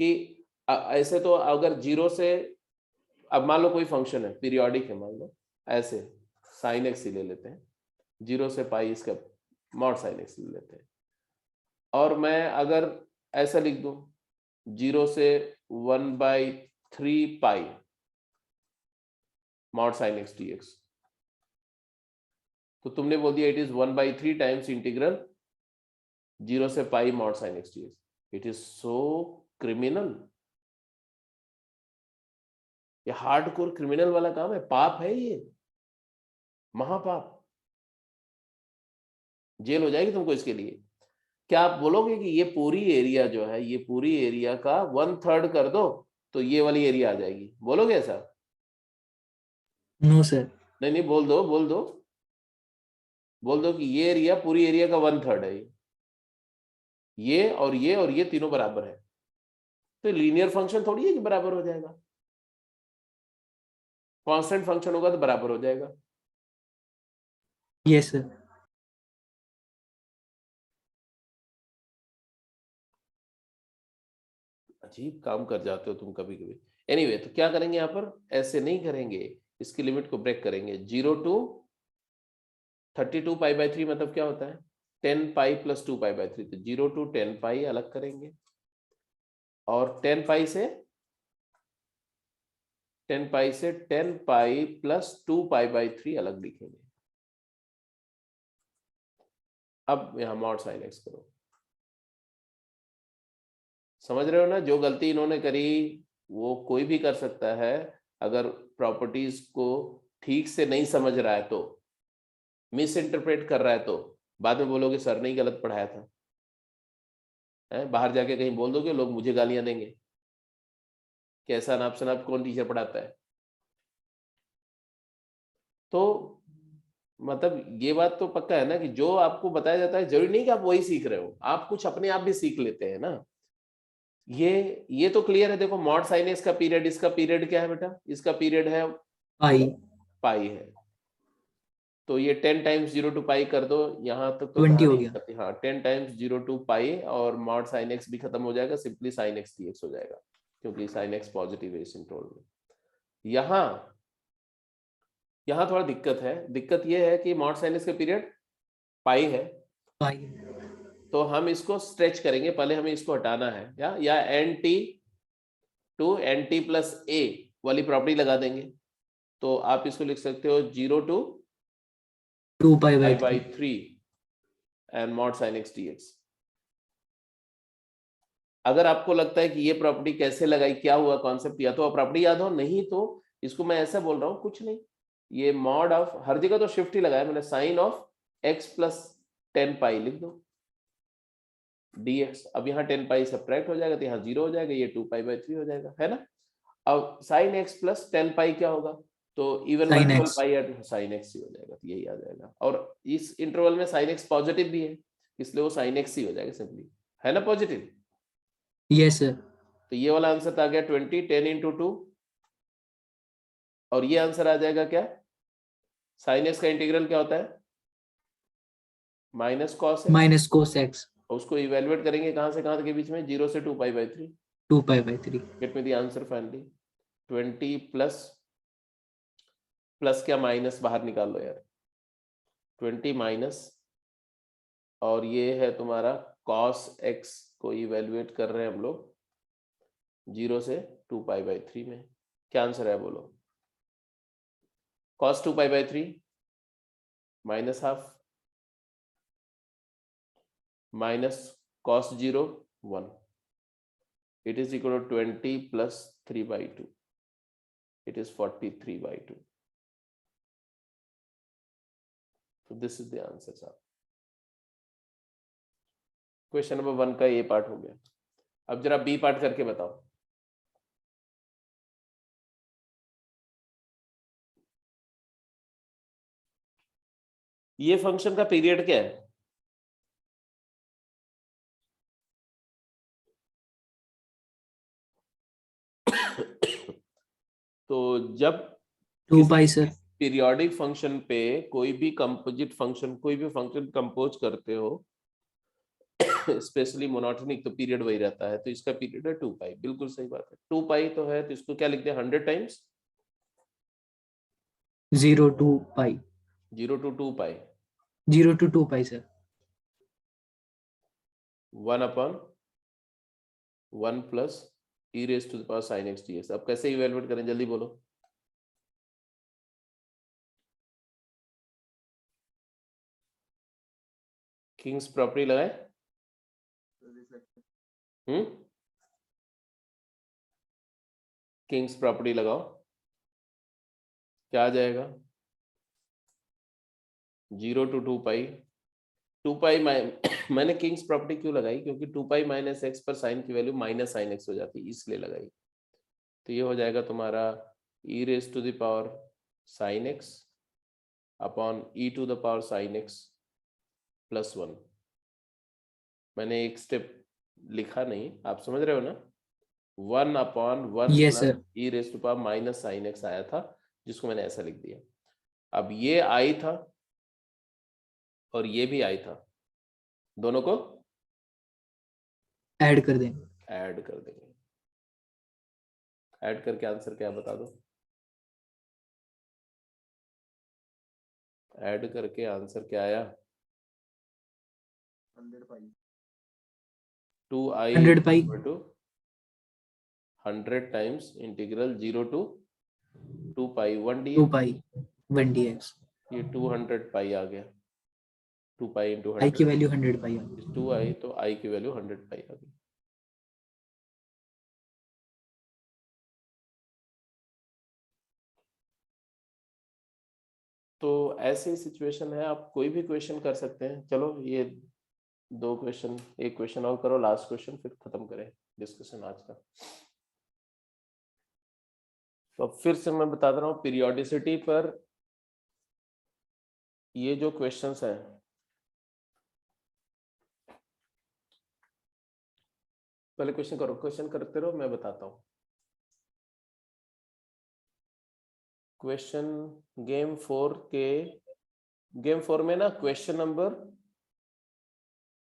कि ऐसे तो अगर 0 से, अब मान लो कोई फंक्शन है पीरियोडिक है, मान लो ऐसे साइन एक्स ही ले लेते हैं, 0 से पाई इसका मॉड साइन एक्स ले लेते हैं, और मैं अगर ऐसा लिख दूं 0 से 1/3 पाई मॉड साइन एक्स dx, तो तुमने बोल दिया इट इज 1/3 टाइम्स इंटीग्रल 0 से pi mod sine x dx। It is so criminal. ये हार्डकोर क्रिमिनल वाला काम है, पाप है ये, महापाप। जेल हो जाएगी तुमको इसके लिए। क्या आप बोलोगे कि ये पूरी एरिया जो है, ये पूरी एरिया का 1/3 कर दो तो ये वाली एरिया आ जाएगी? बोलोगे ऐसा? No sir. नहीं नहीं, बोल दो बोल दो बोल दो कि ये एरिया पूरी एरिया का 1/3 है। ये और ये तीनों बराबर है, तो लीनियर फंक्शन थोड़ी है कि बराबर हो जाएगा। कांस्टेंट फंक्शन होगा तो बराबर हो जाएगा। Yes sir. अजीब काम कर जाते हो तुम कभी कभी। एनीवे, तो क्या करेंगे यहाँ पर? ऐसे नहीं करेंगे, इसकी लिमिट को ब्रेक करेंगे। 0 to 32 π/3 मतलब क्या होता है? 10 π + 2 π/3। तो 0 to 10 π अलग करेंगे, और 10 पाई से 10 पाई प्लस 2 पाई बाई 3 अलग लिखेंगे। अब यहां मॉड साइन एक्स करो। समझ रहे हो ना, जो गलती इन्होंने करी वो कोई भी कर सकता है। अगर प्रॉपर्टीज को ठीक से नहीं समझ रहा है तो, मिस इंटरप्रेट कर रहा है तो बाद में बोलोगे सर ने ही गलत पढ़ाया था, है? बाहर जाके कहीं बोल दोगे, लोग मुझे गालियां देंगे कि ऐसा नाप शनाप कौन टीचर पढ़ाता है। तो मतलब ये बात तो पक्का है ना कि जो आपको बताया जाता है जरूरी नहीं कि आप वही सीख रहे हो, आप कुछ अपने आप भी सीख लेते हैं ना। ये तो क्लियर है। देखो मॉड साइन एक्स का पीरियड, इसका पीरियड क्या है बेटा? इसका पीरियड है पाई पाई है। तो ये 10 टाइम्स 0 टू पाई कर दो, यहां तक तो 20 हो कहानी गया। खत्म। हाँ 10 टाइम्स 0 टू पाई और मॉड साइन एक्स भी खत्म हो जाएगा, simply sine x D x हो जाएगा, क्योंकि साइन एक्स पॉजिटिव है इस इंटरवल में। यहाँ थोड़ा दिक्कत है। दिक्कत ये है कि मॉड साइन एक्स का पीरियड पाई है, पाई तो हम इसको स्ट्रेच करेंगे। पहले हमें इसको हटाना है, या n t to n t plus a वाली प्रॉपर्टी लगा देंगे। तो आप इसको लिख सकते हो 0 to 2 pi pi by by 3। 3 and mod sine x D x. अगर आपको लगता है कि ये प्रॉपर्टी कैसे लगाई, क्या हुआ कॉन्सेप्ट, या तो प्रॉपर्टी याद हो, नहीं तो इसको मैं ऐसा बोल रहा हूँ, कुछ नहीं, ये मॉड ऑफ, हर जगह तो शिफ्ट ही लगाया मैंने, साइन ऑफ एक्स प्लस 10 पाई लिख दो dx। अब यहाँ 10 पाई सब्ट्रैक्ट हो जाएगा तो यहाँ 0 हो जाएगा, ये 2 पाई बाई 3 हो जाएगा, है ना। अब साइन एक्स प्लस 10 पाई क्या होगा? तो इवन Sin मल्टीपल x। पाई एट साइन एक्स ही हो जाएगा, तो यही आ जाएगा। और इस इंटरवल में साइन एक्स पॉजिटिव भी है, इसलिए वो साइन एक्स ही हो जाएगा सिंपली, है ना, पॉजिटिव। Yes sir. तो ये वाला आंसर आ गया 20, 10 इंटू 2। और ये आंसर आ जाएगा क्या? साइन एक्स का इंटीग्रल क्या होता है? Minus cos x. Minus cos x. उसको इवेल्युएट करेंगे कहां से कहां तक के बीच में? 0 से 2 pi by 3। 2 pi by 3। Get me the answer finally. 20 plus plus क्या, माइनस बाहर निकाल लो यार, 20 माइनस, और ये है तुम्हारा कॉस एक्स को इवेल्युएट कर रहे हैं हम लोग 0 से 2 पाई बाई 3 में। क्या आंसर है बोलो? cos 2 pi by 3 minus half minus cos 0 1, it is equal to 20 plus 3 by 2, it is 43 by 2. So this is the answer साहब। क्वेश्चन नंबर 1 का ये पार्ट हो गया। अब जरा बी पार्ट करके बताओ। ये फंक्शन का पीरियड क्या है? तो जब 2 पाई सर। पीरियोडिक फंक्शन पे कोई भी कंपोजिट फंक्शन, कोई भी फंक्शन कंपोज करते हो स्पेशली मोनोटोनिक, तो पीरियड वही रहता है। तो इसका पीरियड है 2 पाई, बिल्कुल सही बात है। 2 पाई तो है, तो इसको क्या लिखते हैं? 100 times 0 to pi. 0 to 2 pi 0 to 2 pi sir. 1 upon 1 plus e raise to the power sin x dx। अब कैसे इवेल्युएट करें, जल्दी बोलो। किंग्स प्रॉपर्टी लगाए? किंग्स प्रॉपर्टी लगाओ, क्या आ जाएगा? 0 to 2 पाई 2 पाई मैंने किंग्स प्रॉपर्टी क्यों लगाई? क्योंकि 2 पाई माइनस एक्स पर साइन की वैल्यू माइनस साइन एक्स हो जाती है, इसलिए लगाई। तो ये हो जाएगा तुम्हारा e raise to the power sine x upon e to the power sine x plus 1। मैंने एक स्टेप लिखा नहीं, आप समझ रहे हो ना। 1 upon 1 yes plus sir. e raise to power minus sine x आया था, जिसको मैंने ऐसा लिख दिया। अब ये आई था और ये भी आई था, दोनों को ऐड कर देंगे। ऐड कर देंगे। ऐड करके आंसर क्या बता दो? ऐड करके आंसर क्या आया? 2i 100 pi. Two 100 times integral 0 to 2 pi 1 2 dx, pi 1 dx, ये 200 पाई आ गया, 2 पाई इंटू i की 100 वैल्यू 100 पाई आ गई। 2i, तो i की वैल्यू 100 पाई आ गई। तो ऐसी सिचुएशन है, आप कोई भी क्वेश्चन कर सकते हैं। चलो ये 2 क्वेश्चन, एक क्वेश्चन और करो, लास्ट क्वेश्चन, फिर खत्म करें डिस्कशन आज का। तो अब फिर से मैं बता दे रहा हूँ, पीरियोडिसिटी पर ये जो क्वेश्चंस हैं, पहले क्वेश्चन करो, क्वेश्चन करते रहो, मैं बताता हूँ। क्वेश्चन गेम 4 में ना क्वेश्चन नंबर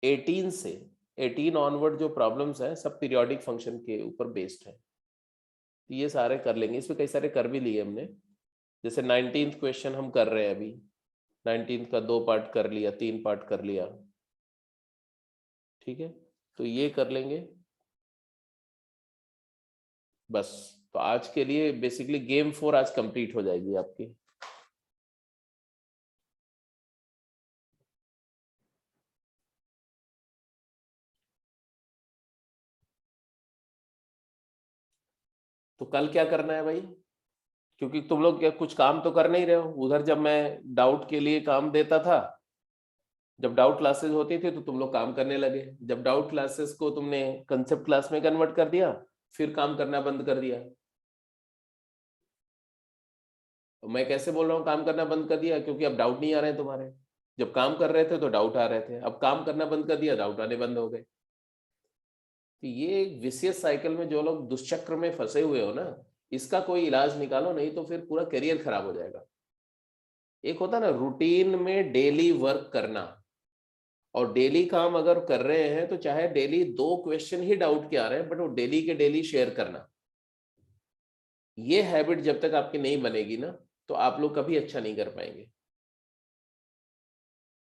18 से 18 ऑनवर्ड जो प्रॉब्लम्स हैं सब पीरियोडिक फंक्शन के ऊपर बेस्ड है। तो ये सारे कर लेंगे, इसमें कई सारे कर भी लिए हमने। जैसे 19th क्वेश्चन हम कर रहे हैं अभी, 19th का 2 पार्ट कर लिया, 3 पार्ट कर लिया, ठीक है, तो ये कर लेंगे बस। तो आज के लिए बेसिकली गेम 4 आज कंप्लीट हो जाएगी आपकी। तो कल क्या करना है भाई, क्योंकि तुम लोग क्या कुछ काम तो कर नहीं रहे हो उधर। जब मैं डाउट के लिए काम देता था, जब डाउट क्लासेस होती थी तो तुम लोग काम करने लगे, जब डाउट क्लासेस को तुमने कंसेप्ट क्लास में कन्वर्ट कर दिया, फिर काम करना बंद कर दिया। तो मैं कैसे बोल रहा हूँ काम करना बंद कर दिया, क्योंकि अब डाउट नहीं आ रहे हैं तुम्हारे। जब काम कर रहे थे तो डाउट आ रहे थे, अब काम करना बंद कर दिया, डाउट आने बंद हो गए। तो ये एक विशियस साइकिल में जो लोग दुष्चक्र में फंसे हुए हो ना, इसका कोई इलाज निकालो, नहीं तो फिर पूरा करियर खराब हो जाएगा। एक होता ना रूटीन में डेली वर्क करना, और डेली काम अगर कर रहे हैं तो चाहे डेली 2 क्वेश्चन ही डाउट के आ रहे हैं, बट वो डेली के डेली शेयर करना। ये हैबिट जब तक आपकी नहीं बनेगी ना, तो आप लोग कभी अच्छा नहीं कर पाएंगे।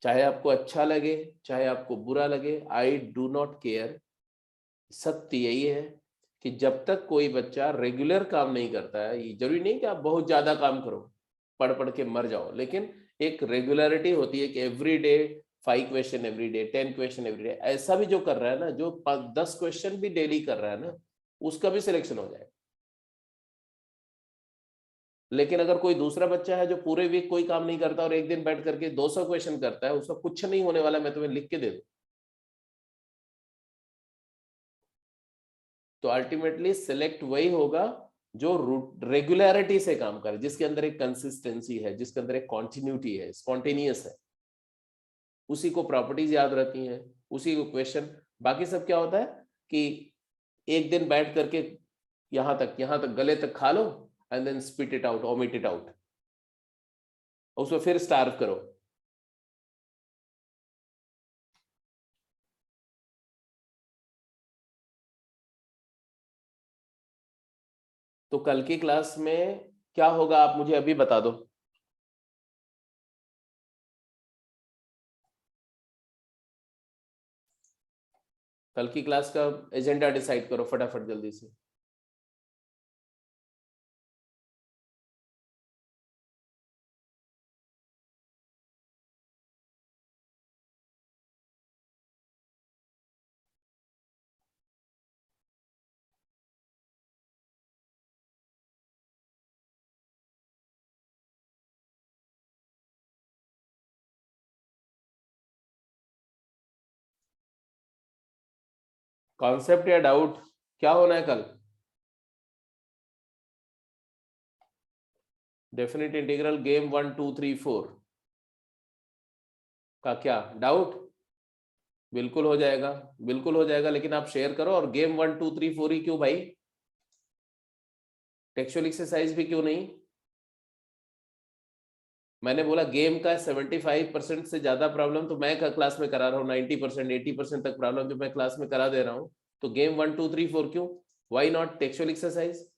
चाहे आपको अच्छा लगे चाहे आपको बुरा लगे, आई डू नॉट केयर। सत्य यही है कि जब तक कोई बच्चा रेगुलर काम नहीं करता है, ये जरूरी नहीं कि आप बहुत ज्यादा काम करो, पढ़ पढ़ के मर जाओ, लेकिन एक रेगुलरिटी होती है कि every day 5 question every day, 10 question every day, ऐसा भी जो कर रहा है ना, जो 10 क्वेश्चन भी डेली कर रहा है ना, उसका भी सिलेक्शन हो जाएगा। लेकिन अगर कोई दूसरा बच्चा है जो पूरे वीक कोई काम नहीं करता और एक दिन बैठ करके 200 क्वेश्चन करता है, उसका कुछ नहीं होने वाला, मैं तुम्हें लिख के दे दूं। तो अल्टीमेटली सिलेक्ट वही होगा जो रेगुलरिटी से काम करे, जिसके अंदर एक कंसिस्टेंसी है, जिसके अंदर एक कॉन्टिन्यूटी है, स्पॉन्टेनियस है, उसी को प्रॉपर्टीज याद रहती हैं, उसी को क्वेश्चन। बाकी सब क्या होता है कि एक दिन बैठ करके यहां तक गले तक खा लो, and then spit it out, omit it out, उसमें फिर स्टार्व करो। तो कल की क्लास में क्या होगा आप मुझे अभी बता दो। कल की क्लास का एजेंडा डिसाइड करो फटाफट जल्दी से। कॉन्सेप्ट या डाउट क्या होना है कल? डेफिनेट इंटीग्रल गेम 1 2 3 4 का क्या डाउट? बिल्कुल हो जाएगा, बिल्कुल हो जाएगा, लेकिन आप शेयर करो। और गेम 1 2 3 4 ही क्यों भाई? टेक्सचुअल एक्सरसाइज भी क्यों नहीं? मैंने बोला गेम का 75% से ज्यादा प्रॉब्लम तो मैं क्लास में करा रहा हूँ, 90% 80% तक प्रॉब्लम जो मैं क्लास में करा दे रहा हूँ। तो गेम 1 2 3 4 क्यों? Why not textual exercise?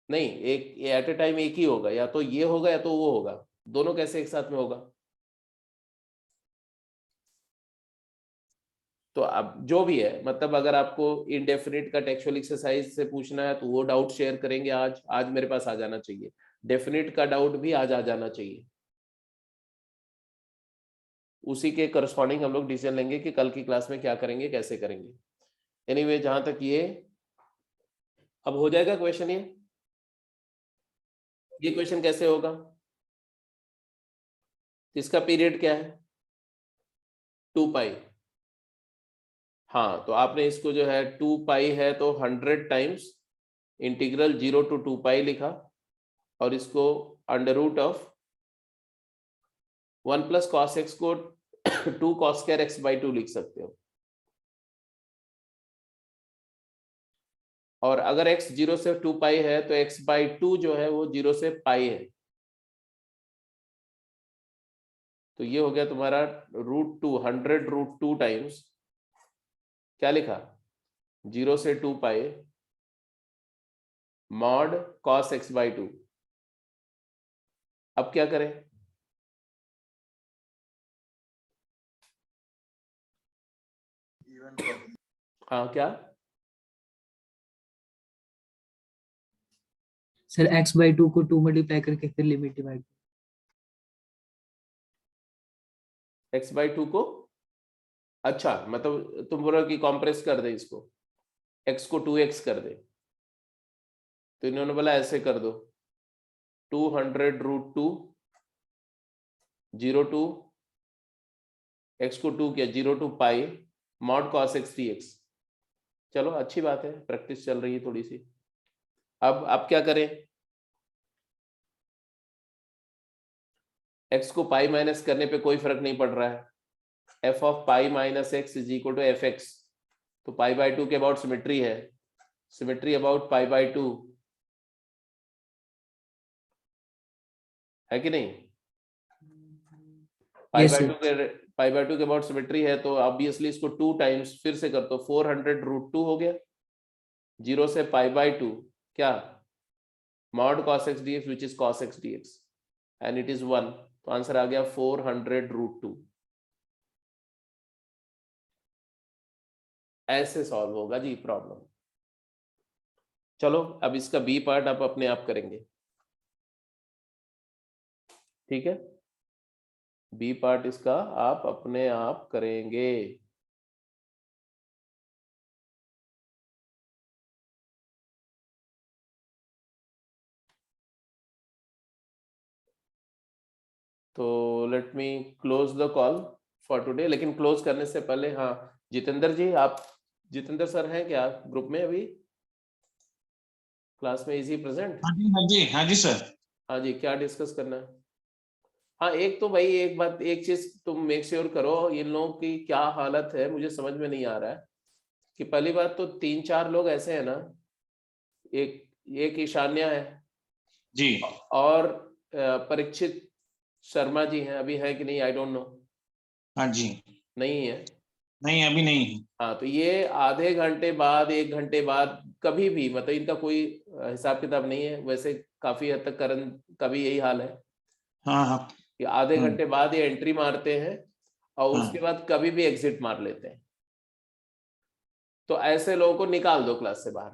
नहीं, एक एट ए टाइम एक ही होगा, या तो ये होगा या तो वो होगा, दोनों कैसे एक साथ में होगा? तो अब जो भी है, मतलब अगर आपको इनडेफिनिट का टेक्सुअल एक्सरसाइज से पूछना है तो वो डाउट शेयर करेंगे आज मेरे पास आ जाना चाहिए। डेफिनिट का डाउट भी आज आ जाना चाहिए। उसी के करस्पॉन्डिंग हम लोग डिसीजन लेंगे कि कल की क्लास में क्या करेंगे, कैसे करेंगे। एनीवे, जहां तक ये अब हो जाएगा क्वेश्चन, ये क्वेश्चन कैसे होगा, इसका पीरियड क्या है 2 पाई। हाँ, तो आपने इसको जो है 2 पाई है तो 100 टाइम्स इंटीग्रल 0 to 2 पाई लिखा, और इसको under root of 1 plus cos x को 2 कॉस स्क्वायर एक्स बाई 2 लिख सकते हो। और अगर x 0 से 2 पाई है तो x बाई 2 जो है वो 0 से पाई है। तो ये हो गया तुम्हारा √2, 100√2 टाइम्स क्या लिखा 0 से 2 पाई मॉड कॉस एक्स बाई 2। अब क्या करें, हाँ क्या सर x/2 को 2 मल्टीप्लाई करके फिर लिमिट डिवाइड। x बाई 2 को, अच्छा मतलब तुम बोलो कि कॉम्प्रेस कर दे इसको, x को 2x कर दे, तो इन्होंने बोला ऐसे कर दो 200√2 0 to x को 2 किया 0 to pi mod cos x dx। चलो अच्छी बात है, प्रैक्टिस चल रही है थोड़ी सी। अब क्या करें, x को पाई माइनस करने पे कोई फर्क नहीं पड़ रहा है, f of pi minus x is equal to f x. तो पाई बाई 2 के अबाउट सिमेट्री है, सिमेट्री अबाउट पाई बाई 2 है कि नहीं, पाई Yes, बाई 2 के अबाउट सिमेट्री है, तो ऑब्वियसली इसको 2 टाइम्स फिर से कर दो 400√2 हो गया 0 से पाई बाई 2 क्या mod cos x dx which is cos x dx and it is 1। तो आंसर आ गया 400√2। ऐसे सॉल्व होगा जी प्रॉब्लम। चलो अब इसका बी पार्ट आप अपने आप करेंगे, ठीक है, बी पार्ट इसका आप अपने आप करेंगे। तो let me close the call for today. लेकिन क्लोज करने से पहले, हाँ जितेंद्र जी, आप जितेंद्र सर हैं क्या ग्रुप में अभी क्लास में, इजी प्रेजेंट? हाँ जी, हाँ जी, हाँ जी सर। हाँ जी, क्या डिस्कस करना है? हाँ एक तो भाई एक बात, एक चीज तुम मेक श्योर करो, इन लोगों की क्या हालत है मुझे समझ में नहीं आ रहा है। कि पहली बात तो 3-4 लोग ऐसे हैं ना, एक ईशान्या है जी, और परीक्षित शर्मा जी हैं, अभी है कि नहीं आई डोंट नो। हाँ जी, नहीं है, नहीं अभी नहीं है। हाँ तो ये आधे घंटे बाद 1 घंटे बाद कभी भी, मतलब इनका कोई हिसाब किताब नहीं है। वैसे काफी हद तक करण का भी यही हाल है हाँ हाँ कि आधे घंटे बाद ये एंट्री मारते हैं और हाँ। उसके बाद कभी भी एग्जिट मार लेते हैं। तो ऐसे लोगों को निकाल दो क्लास से बाहर।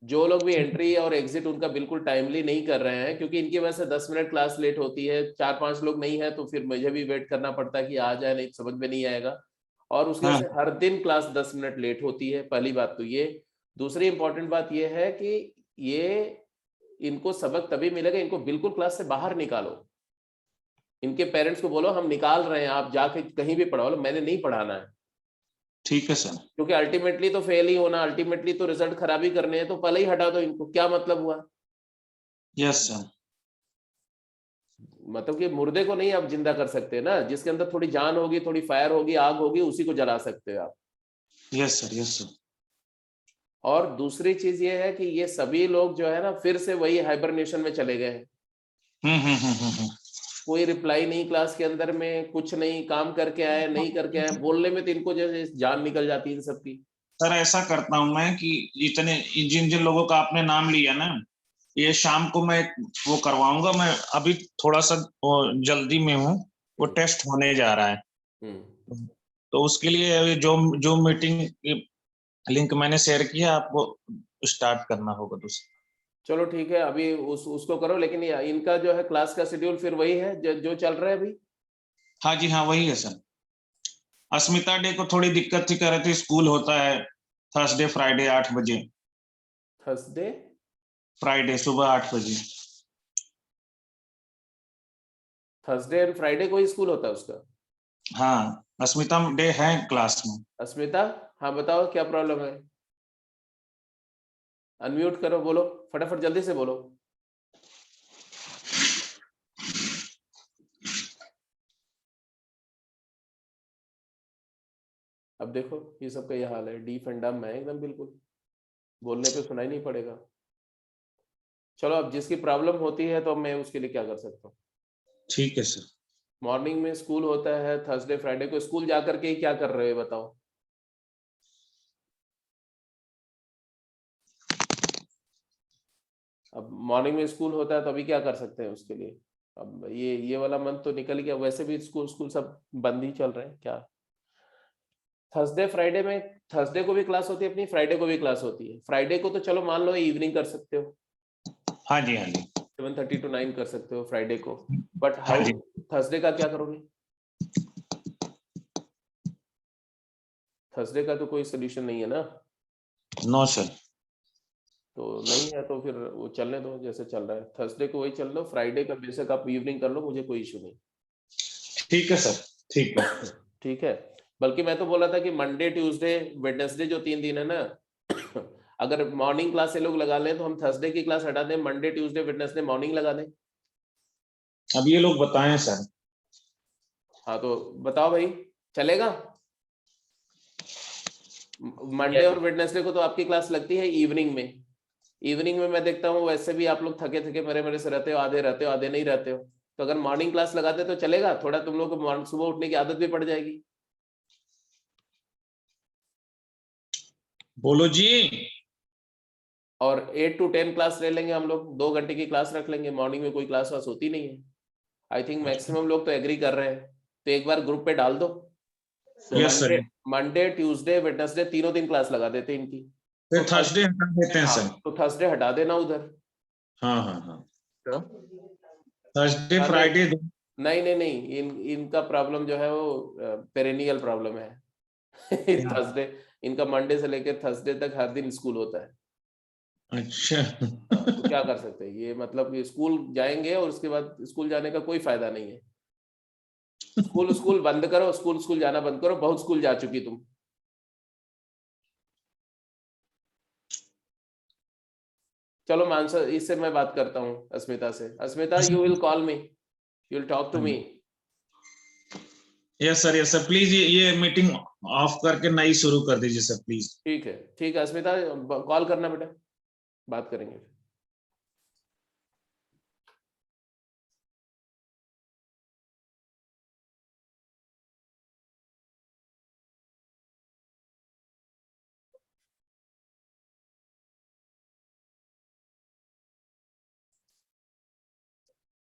जो लोग भी एंट्री और एग्जिट उनका बिल्कुल टाइमली नहीं कर रहे हैं, क्योंकि इनकी वजह से 10 मिनट क्लास लेट होती है, 4-5 लोग नहीं है तो फिर मुझे भी वेट करना पड़ता है कि आ जाए, नहीं समझ में नहीं आएगा। और उसके वजह से हर दिन क्लास 10 मिनट लेट होती है। पहली बात तो ये। दूसरी इंपॉर्टेंट बात ये है कि ये इनको सबक तभी मिलेगा, इनको बिल्कुल क्लास से बाहर निकालो। इनके पेरेंट्स को बोलो हम निकाल रहे हैं, आप जाके कहीं भी पढ़ाओ, मैंने नहीं पढ़ाना है। ठीक है सर। क्योंकि अल्टीमेटली तो फेल ही होना, अल्टीमेटली तो रिजल्ट खराब ही करने हैं, तो पहले ही हटा दो इनको, क्या मतलब हुआ। Yes sir. मतलब कि मुर्दे को नहीं आप जिंदा कर सकते ना, जिसके अंदर थोड़ी जान होगी, थोड़ी फायर होगी, आग होगी, उसी को जला सकते हो आप। Yes sir, yes sir. और दूसरी चीज ये है कि ये सभी लोग जो है ना फिर से वही हाइबरनेशन में चले गए हैं। कोई रिप्लाई नहीं क्लास के अंदर में, कुछ नहीं, काम करके आए नहीं करके आए, बोलने में तो इनको जैसे जान निकल जाती है इन सबकी। सर ऐसा करता हूँ मैं कि इतने जिन जिन लोगों का आपने नाम लिया ना, ये शाम को मैं वो करवाऊंगा। मैं अभी थोड़ा सा जल्दी में हूँ, वो टेस्ट होने जा रहा है। तो उसके लिए जो मीटिंग लिंक मैंने शेयर किया, आपको स्टार्ट करना होगा दूसरा। चलो ठीक है, अभी उसको करो, लेकिन ये इनका जो है क्लास का शेड्यूल फिर वही है जो चल रहा है अभी। हाँ जी, हाँ वही है सर। अस्मिता डे को थोड़ी दिक्कत थी, कह रहे थे स्कूल होता है थर्सडे फ्राइडे 8 बजे, थर्सडे फ्राइडे सुबह 8 बजे। थर्सडे एंड फ्राइडे को ही स्कूल होता है उसका। हाँ, अस्मिता डे है क्लास में। अस्मिता, हाँ बताओ क्या प्रॉब्लम है। अनम्यूट करो, बोलो फटाफट, जल्दी से बोलो। अब देखो ये सब का ये हाल है, डीफ एंड डम है एकदम, बिल्कुल बोलने पे सुनाई नहीं पड़ेगा। चलो, अब जिसकी प्रॉब्लम होती है तो मैं उसके लिए क्या कर सकता हूँ। ठीक है सर। मॉर्निंग में स्कूल होता है थर्सडे फ्राइडे को, स्कूल जाकर के ही क्या कर रहे हो बताओ। अब मॉर्निंग में स्कूल होता है तो अभी क्या कर सकते हैं उसके लिए। अब ये वाला मंथ तो निकल गया, वैसे भी स्कूल सब बंद ही चल रहे हैं क्या। थर्सडे फ्राइडे में, थर्सडे को भी क्लास होती है अपनी, फ्राइडे को भी क्लास होती है। फ्राइडे को तो चलो मान लो इवनिंग कर सकते हो, हाँ जी, हाँ जी। 7:30 to 9 कर सकते हो फ्राइडे को, बट हाँ हाउ जी। थर्सडे का क्या करोगे। थर्सडे का तो कोई सोल्यूशन नहीं है ना। No sir. तो नहीं है तो फिर वो चलने दो जैसे चल रहा है, थर्सडे को वही चल लो, फ्राइडे का बेशक आप इवनिंग कर लो, मुझे कोई इशू नहीं। ठीक है सर, ठीक है। ठीक है, बल्कि मैं तो बोला था कि मंडे ट्यूसडे वेडनेसडे जो 3 दिन है ना, अगर मॉर्निंग क्लास ये लोग लगा लें तो हम थर्सडे की क्लास हटा दें, मंडे ट्यूसडे वेडनेसडे मॉर्निंग लगा दें। अब ये लोग बताएं सर। हाँ तो बताओ भाई, चलेगा। मंडे और वेडनेसडे को तो आपकी क्लास लगती है इवनिंग में। इवनिंग में मैं देखता हूँ वैसे भी आप लोग थके थके मेरे से रहते हो, आधे रहते हो आधे नहीं रहते हो, तो अगर मॉर्निंग क्लास लगाते तो चलेगा, थोड़ा तुम लोग को सुबह उठने की आदत भी पड़ जाएगी। बोलो जी। और 8 to 10 क्लास ले लेंगे हम लोग, 2 घंटे की क्लास रख लेंगे, मॉर्निंग में कोई क्लास वास होती नहीं है। आई थिंक मैक्सिमम लोग तो एग्री कर रहे हैं, तो एक बार ग्रुप पे डाल दो। Yes sir. Monday Tuesday Wednesday तीनों दिन क्लास लगा देते हैं इनकी। फिर थर्सडे हटा देते हैं सर। हाँ, तो थर्सडे हटा देना उधर। हाँ हाँ हाँ, सर थर्सडे हाँ, फ्राइडे। नहीं, इनका प्रॉब्लम जो है वो पेरेनियल प्रॉब्लम है। थर्सडे, इनका मंडे से लेकर थर्सडे तक हर दिन स्कूल होता है। अच्छा। तो क्या कर सकते हैं, ये मतलब कि स्कूल जाएंगे और उसके बाद स्कूल जाने का कोई फायदा नहीं है। स्कूल बंद करो, स्कूल जाना बंद करो, बहुत स्कूल जा चुकी तुम। चलो मानसा, इससे मैं बात करता हूँ अस्मिता से। Asmita, you will call me, you will talk to me. Yes sir please ये मीटिंग ऑफ करके नई शुरू कर दीजिए सर प्लीज। ठीक है अस्मिता, कॉल करना बेटा, बात करेंगे।